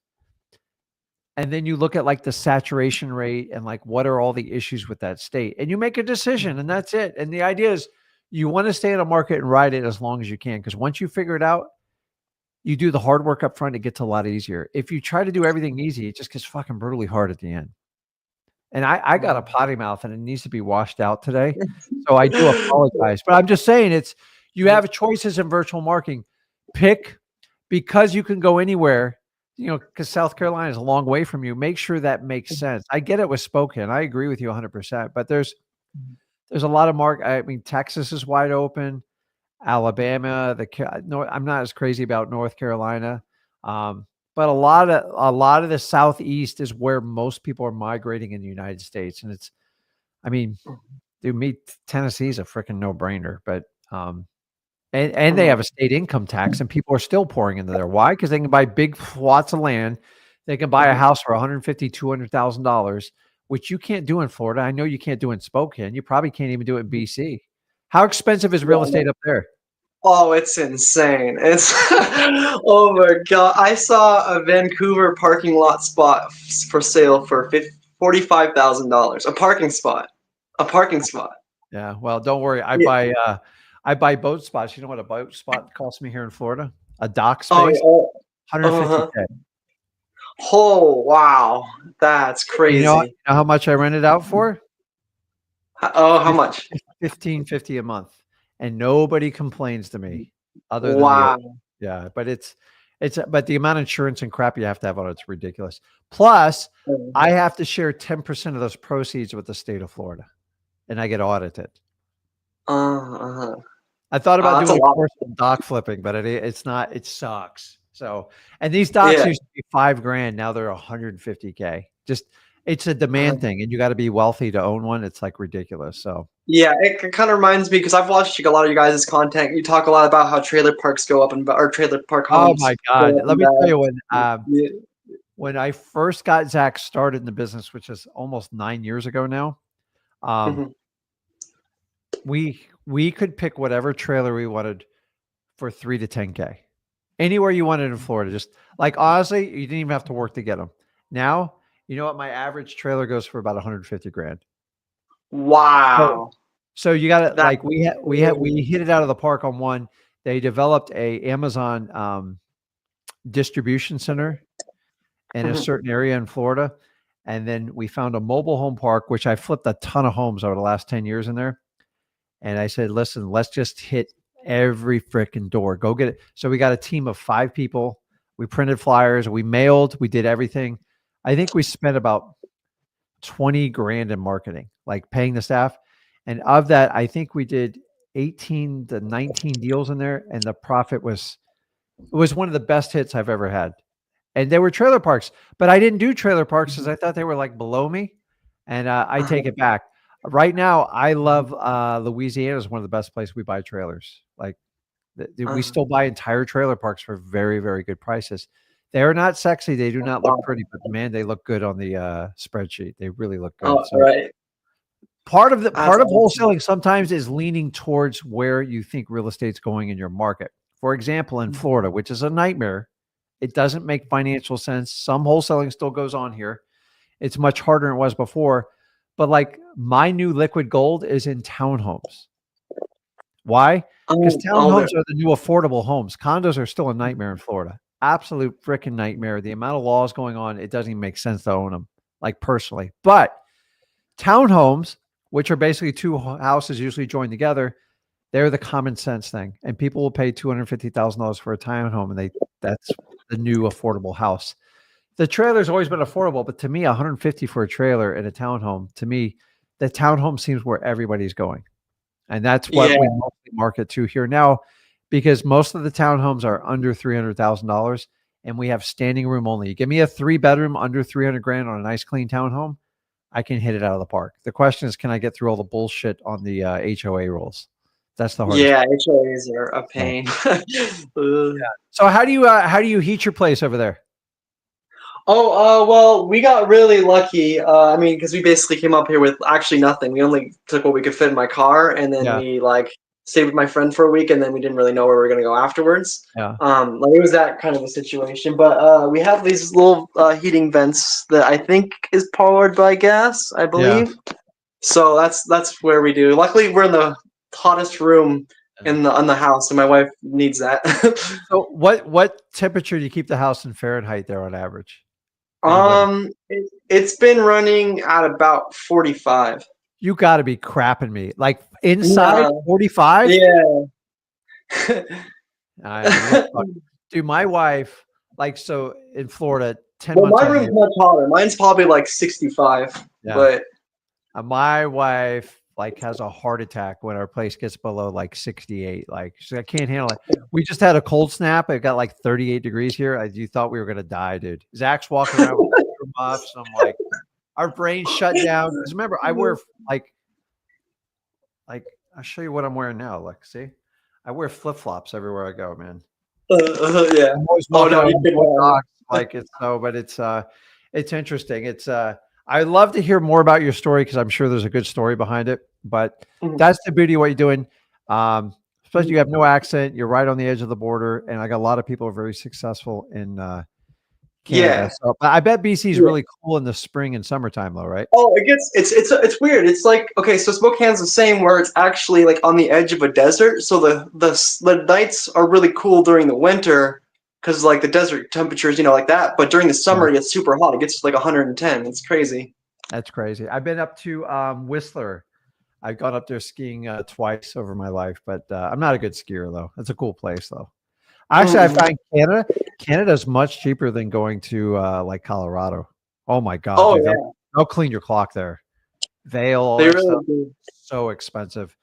And then you look at like the saturation rate and like, what are all the issues with that state? And you make a decision and that's it. And the idea is you want to stay in a market and ride it as long as you can. Because once you figure it out, you do the hard work up front, it gets a lot easier. If you try to do everything easy, it just gets fucking brutally hard at the end. And I got a potty mouth and it needs to be washed out today. So I do apologize. But I'm just saying you have choices in virtual marketing. Pick, because you can go anywhere, because South Carolina is a long way from you. Make sure that makes sense. I get it with Spokane. I agree with you 100%. But there's a lot of I mean, Texas is wide open. Alabama, I'm not as crazy about North Carolina, but a lot of the Southeast is where most people are migrating in the United States, and dude, Tennessee is a freaking no-brainer, but and they have a state income tax, and people are still pouring into there. Why? Because they can buy big plots of land, they can buy a house for $150,000, $200,000, which you can't do in Florida. I know you can't do in Spokane. You probably can't even do it in BC. How expensive is real estate up there? Oh, it's insane. It's oh my God. I saw a Vancouver parking lot spot for sale for $45,000. A parking spot. Yeah. Well, don't worry. I buy boat spots. You know what a boat spot costs me here in Florida? A dock space? $150K. Oh, wow. That's crazy. You know how much I rent it out for? Oh, how much? $1,550 a month. And nobody complains to me other than but the amount of insurance and crap you have to have on it's ridiculous. Plus, I have to share 10% of those proceeds with the state of Florida, and I get audited. I thought about doing a course on dock flipping, but it's not. It sucks. So, and these docks used to be $5,000. Now they're $150K. Just it's a demand thing, and you got to be wealthy to own one. It's like ridiculous. So. Yeah, it kind of reminds me because I've watched a lot of you guys' content. You talk a lot about how trailer parks go up or trailer park homes. Oh my God! Let me tell you when I first got Zach started in the business, which is almost 9 years ago now, we could pick whatever trailer we wanted for $3 to $10K, anywhere you wanted in Florida. Just like honestly, you didn't even have to work to get them. Now, you know what? My average trailer goes for about $150,000. Wow. So you got to like we hit it out of the park on one. They developed a Amazon distribution center in a certain area in Florida, and then we found a mobile home park, which I flipped a ton of homes over the last 10 years in there. And I said, listen, let's just hit every freaking door. Go get it. So we got a team of 5 people. We printed flyers. We mailed. We did everything. I think we spent about $20,000 in marketing, like paying the staff. And of that, I think we did 18 to 19 deals in there. And the profit was one of the best hits I've ever had. And they were trailer parks, but I didn't do trailer parks because I thought they were like below me. And I take it back. Right now, I love Louisiana is one of the best places we buy trailers. Like we still buy entire trailer parks for very, very good prices. They are not sexy. They do not look pretty, but man, they look good on the spreadsheet. They really look good. Oh, so right. Part of wholesaling sometimes is leaning towards where you think real estate's going in your market. For example, in Florida, which is a nightmare, it doesn't make financial sense. Some wholesaling still goes on here. It's much harder than it was before. But like my new liquid gold is in townhomes. Why? Because Oh, townhomes are the new affordable homes. Condos are still a nightmare in Florida. Absolute freaking nightmare. The amount of laws going on, it doesn't even make sense to own them, like personally. But townhomes, which are basically two houses usually joined together, they're the common sense thing. And people will pay $250,000 for a townhome, and that's the new affordable house. The trailer's always been affordable, but to me, 150 for a trailer in a townhome, to me, the townhome seems where everybody's going. And that's what yeah. we mostly market to here now, because most of the townhomes are under $300,000, and we have standing room only. You give me a 3-bedroom under 300 grand on a nice clean townhome, I can hit it out of the park. The question is, can I get through all the bullshit on the HOA rules? That's the hardest. Yeah, HOAs are a pain. So how do you heat your place over there? Well, we got really lucky. I mean, because we basically came up here with actually nothing. We only took what we could fit in my car, and then we like stayed with my friend for a week, and then we didn't really know where we were gonna go afterwards. Yeah. Like it was that kind of a situation. But we have these little heating vents that I think is powered by gas, I believe. So that's where we do. Luckily, we're in the hottest room in the house, and my wife needs that. So what temperature do you keep the house in Fahrenheit there on average? It's been running at about 45. You got to be crapping me. Like inside 45? Yeah. Dude, my wife, like, so in Florida, 10 Well, months. my room's much hotter. Mine's probably like 65. Yeah. But my wife like has a heart attack when our place gets below like 68. Like she's like, I can't handle it. We just had a cold snap. It got like 38 degrees here. You thought we were gonna die, dude. Zach's walking around with muffs. I'm like, our brain shut down. Because remember, I wear like I'll show you what I'm wearing now. Like, see, I wear flip flops everywhere I go, man. Yeah. I'm always like it's so, but it's interesting. It's I'd love to hear more about your story because I'm sure there's a good story behind it. But that's the beauty of what you're doing. Especially you have no accent. You're right on the edge of the border, and I got a lot of people who are very successful in Canada. Yeah. So I bet BC is really cool in the spring and summertime, though, right? Oh, it's weird. It's like, okay, so Spokane's the same, where it's actually like on the edge of a desert. So the nights are really cool during the winter because like the desert temperatures, like that. But during the summer, it gets super hot. It gets like 110. It's crazy. That's crazy. I've been up to Whistler. I've gone up there skiing twice over my life, but I'm not a good skier though. It's a cool place though. Actually, I find Canada's much cheaper than going to like Colorado. Oh my God. Oh, dude, yeah. they'll clean your clock there. Vail, They all that really stuff, do. so expensive.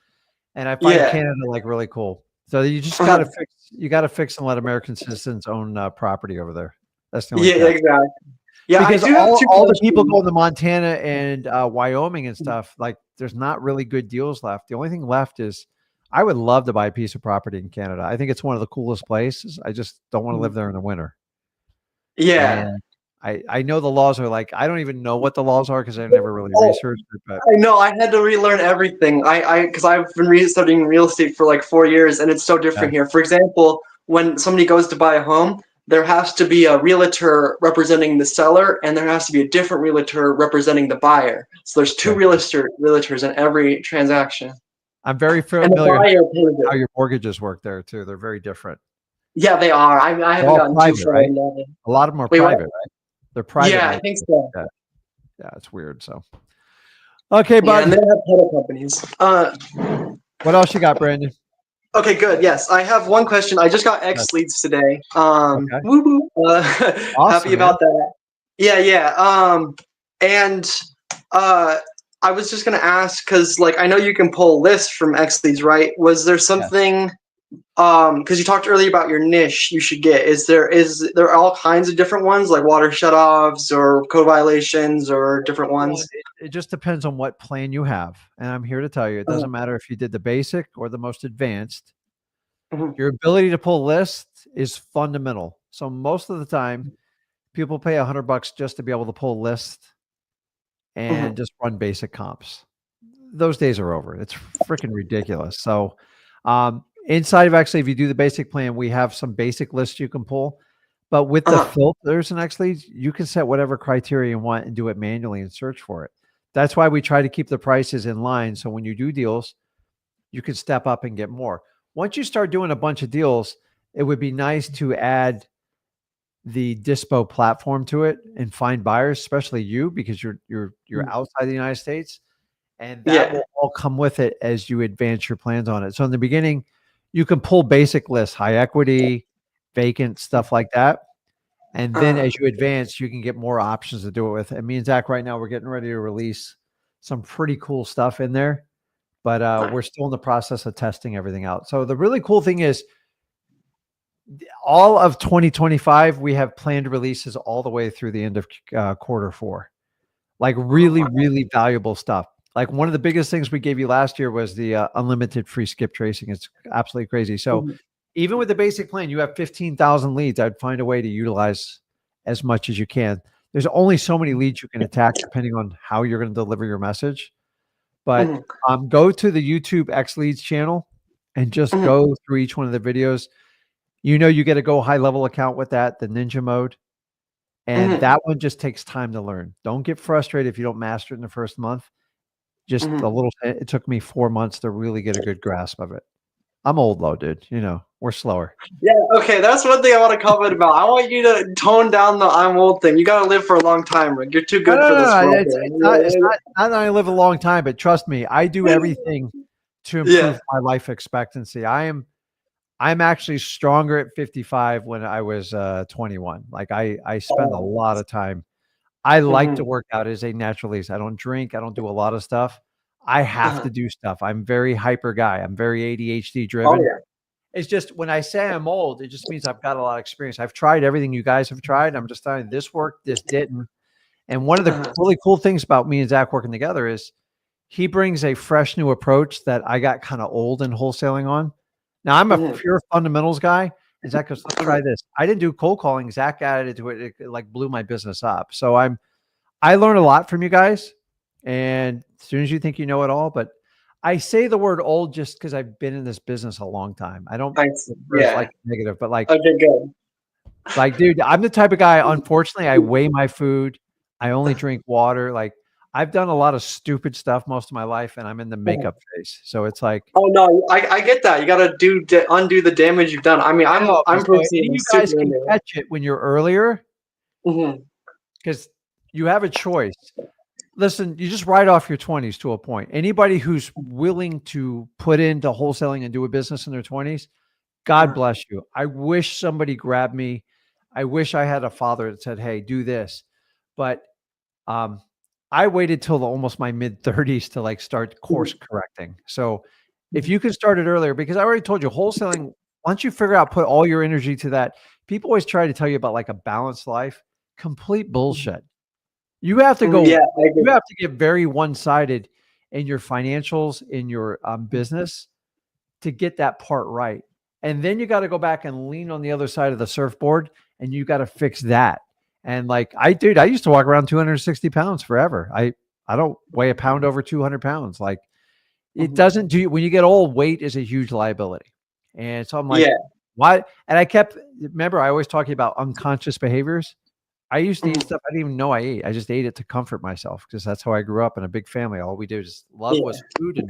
And I find Canada like really cool. So you just got to fix and let American citizens own property over there. That's the only exactly. Yeah, because I do have all the people going to Montana and Wyoming and stuff, like there's not really good deals left. The only thing left is I would love to buy a piece of property in Canada. I think it's one of the coolest places. I just don't want to live there in the winter. Yeah. And I know the laws are like, I don't even know what the laws are because I've never really researched it. But I know I had to relearn everything. Because I've been studying real estate for like 4 years, and it's so different here. For example, when somebody goes to buy a home, there has to be a realtor representing the seller, and there has to be a different realtor representing the buyer. So there's two realtors in every transaction. I'm very familiar how your mortgages work there too. They're very different. Yeah, they are. I haven't gotten private, too far right? into it. A lot of them are private, right? They're private. Yeah, I think so. Yeah, it's weird. So, okay, bud. Yeah, and they have title companies. What else you got, Brandon? Okay, good. Yes, I have one question. I just got X leads today. Woo-hoo. Awesome, happy about that. Yeah. And I was just gonna ask because, like, I know you can pull lists from X leads, right? Was there something? Because you talked earlier about your niche you should get. Is there all kinds of different ones like water shutoffs or code violations or different ones? It just depends on what plan you have. And I'm here to tell you, it doesn't matter if you did the basic or the most advanced. Your ability to pull lists is fundamental. So most of the time, people pay $100 just to be able to pull a list and just run basic comps. Those days are over. It's freaking ridiculous. So inside of actually, if you do the basic plan, we have some basic lists you can pull. But with the filters and actually, you can set whatever criteria you want and do it manually and search for it. That's why we try to keep the prices in line. So when you do deals, you can step up and get more. Once you start doing a bunch of deals, it would be nice to add the Dispo platform to it and find buyers, especially you, because you're outside the United States, and that Yeah. will all come with it as you advance your plans on it. So in the beginning, you can pull basic lists, high equity, vacant, stuff like that. And then as you advance, you can get more options to do it with. And me and Zach right now, we're getting ready to release some pretty cool stuff in there, but we're still in the process of testing everything out. So the really cool thing is all of 2025, we have planned releases all the way through the end of Q4. Like really, really valuable stuff. Like one of the biggest things we gave you last year was the unlimited free skip tracing. It's absolutely crazy. So even with the basic plan, you have 15,000 leads. I'd find a way to utilize as much as you can. There's only so many leads you can attack depending on how you're going to deliver your message. But go to the YouTube X Leads channel and just go through each one of the videos. You know, you get a go high level account with that, the ninja mode. And that one just takes time to learn. Don't get frustrated if you don't master it in the first month. Just a little, it took me 4 months to really get a good grasp of it. I'm old though, dude. You know, we're slower. Yeah, okay, that's one thing I want to comment about. I want you to tone down the I'm old thing. You got to live for a long time, Rick. You're too good for this world. It's not that I live a long time, but trust me, I do everything to improve my life expectancy. I'm actually stronger at 55 when I was 21. Like I spend a lot of time. I like to work out as a naturalist. I don't drink. I don't do a lot of stuff. I have to do stuff. I'm very hyper guy. I'm very ADHD driven. Oh, yeah. It's just when I say I'm old, it just means I've got a lot of experience. I've tried everything you guys have tried. I'm just telling you this worked, this didn't. And one of the really cool things about me and Zach working together is he brings a fresh new approach that I got kind of old in wholesaling on. Now I'm a pure fundamentals guy. And Zach goes, let's try this. I didn't do cold calling. Zach added to it. It like blew my business up. So I learn a lot from you guys. And as soon as you think you know it all, but I say the word old just because I've been in this business a long time. I don't like negative, but like, okay, good. Like, dude, I'm the type of guy, unfortunately, I weigh my food. I only drink water. Like I've done a lot of stupid stuff most of my life and I'm in the makeup phase. So it's like, oh no, I get that. You got to undo the damage you've done. I mean, I'm personally you guys can catch it when you're earlier because you have a choice. Listen, you just write off your 20s to a point. Anybody who's willing to put into wholesaling and do a business in their 20s, God bless you. I wish somebody grabbed me. I wish I had a father that said, hey, do this. But I waited till almost my mid 30s to like start course correcting. So if you can start it earlier, because I already told you wholesaling, once you figure out, put all your energy to that, people always try to tell you about like a balanced life, complete bullshit. You have to go, you have to get very one-sided in your financials, in your business to get that part right. And then you got to go back and lean on the other side of the surfboard and you got to fix that. And like, I used to walk around 260 pounds forever. I don't weigh a pound over 200 pounds. Like it doesn't do, when you get old, weight is a huge liability. And so I'm like, why? And remember, I always talk about unconscious behaviors. I used to eat stuff I didn't even know I ate. I just ate it to comfort myself because that's how I grew up in a big family. All we did is love was food. And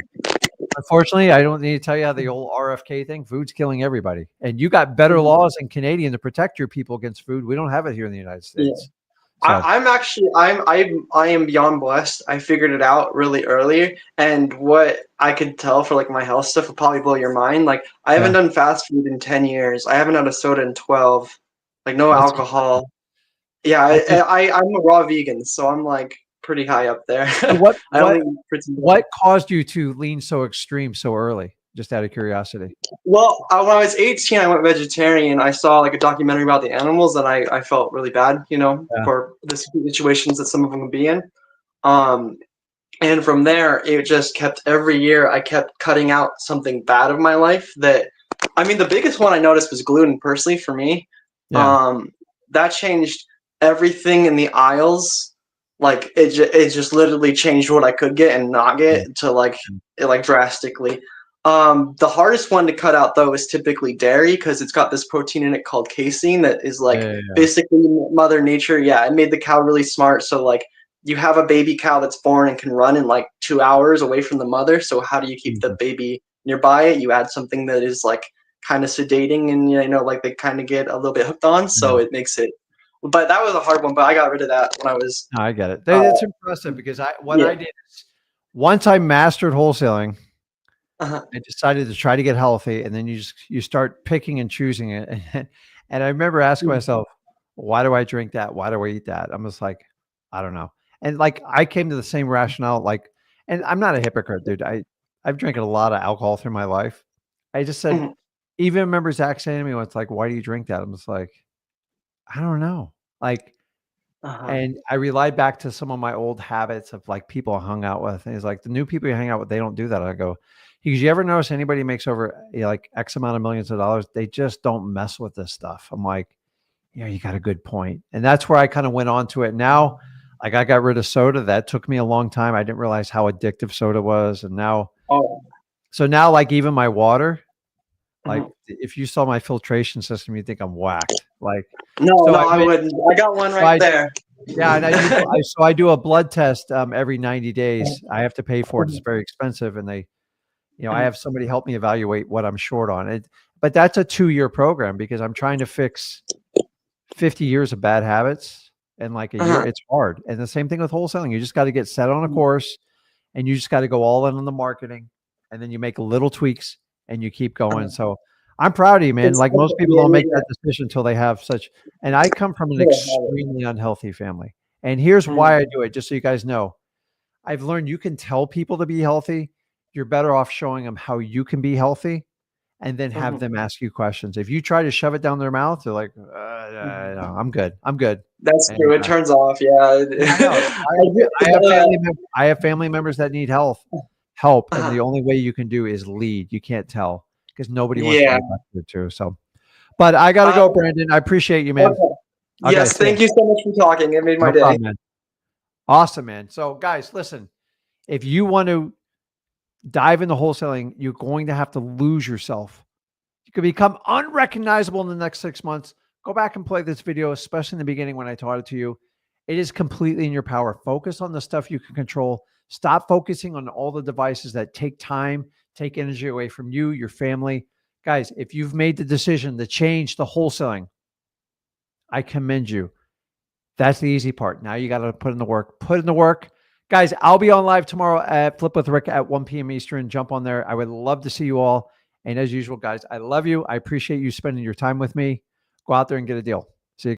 unfortunately, I don't need to tell you how the old RFK thing, food's killing everybody. And you got better laws in Canadian to protect your people against food. We don't have it here in the United States. So. I am beyond blessed. I figured it out really early. And what I could tell for like my health stuff would probably blow your mind. Like I haven't done fast food in 10 years. I haven't had a soda in 12, like no alcohol. Yeah, I'm a raw vegan, so I'm like pretty high up there. What caused you to lean so extreme so early? Just out of curiosity. Well, when I was 18, I went vegetarian. I saw like a documentary about the animals, and I felt really bad, for the situations that some of them would be in. And from there, it just kept every year. I kept cutting out something bad of my life. The biggest one I noticed was gluten. Personally, for me, that changed everything in the aisles. Like it just literally changed what I could get and not get to drastically. The hardest one to cut out though is typically dairy because it's got this protein in it called casein that is basically Mother Nature. Yeah, it made the cow really smart. So like you have a baby cow that's born and can run in like 2 hours away from the mother. So how do you keep the baby nearby it, you add something that is like kind of sedating and, you know, like they kind of get a little bit hooked on. So Yeah. it makes it, but that was a hard one, but I got rid of that when I was, No, I get it. uh, It's impressive because what yeah. I did is once I mastered wholesaling, Uh-huh. I decided to try to get healthy, and then you start picking and choosing it. And I remember asking myself, why do I drink that? Why do I eat that? I'm just like, I don't know. And like I came to the same rationale, like, and I'm not a hypocrite, dude. I've drank a lot of alcohol through my life. I just said, Mhm. even remember Zach saying to me once, like, why do you drink that? I'm just like, I don't know. Like, Uh-huh. and I relied back to some of my old habits of like people I hung out with. And he's like, the new people you hang out with, they don't do that. I go, because you ever notice anybody makes over like X amount of millions of dollars, they just don't mess with this stuff. I'm like, yeah, you got a good point. And that's where I kind of went on to it. Now, like I got rid of soda. That took me a long time. I didn't realize how addictive soda was. And now, Oh. so now like even my water, like Mhm. if you saw my filtration system, you think I'm whacked. Like, No, so no, I wouldn't. I got one so right there. yeah, and I do a blood test every 90 days. I have to pay for it. It's very expensive, and they, I have somebody help me evaluate what I'm short on. But that's a 2-year program because I'm trying to fix 50 years of bad habits in like a year. Uh-huh. It's hard. And the same thing with wholesaling. You just got to get set on a course, and you just got to go all in on the marketing, and then you make little tweaks and you keep going. So I'm proud of you, man. It's Like most people yeah, don't make yeah, that decision until they have such, and I come from an yeah. extremely unhealthy family. And here's Mhm. why I do it, just so you guys know. I've learned you can tell people to be healthy. You're better off showing them how you can be healthy and then have Mhm. them ask you questions. If you try to shove it down their mouth, they're like, Mhm. no, I'm good. I'm good. That's And true. It turns off. Yeah. I know. I have family members that need help, and Uh-huh. the only way you can do is lead. You can't tell because nobody wants to Yeah. be lectured to. So, but I got to go, Um, Brandon. I appreciate you, man. okay. Okay, Yes. see ya. Thank you so much for talking. It made my No day. problem, man. Awesome, man. So, guys, listen. If you want to dive into wholesaling, you're going to have to lose yourself. You could become unrecognizable in the next 6 months. Go back and play this video, especially in the beginning when I taught it to you. It is completely in your power. Focus on the stuff you can control. Stop focusing on all the devices that take time, take energy away from you, your family. Guys, if you've made the decision to change the wholesaling, I commend you. That's the easy part. Now you got to put in the work. Put in the work. Guys, I'll be on live tomorrow at Flip with Rick at 1 p.m. Eastern. Jump on there. I would love to see you all. And as usual, guys, I love you. I appreciate you spending your time with me. Go out there and get a deal.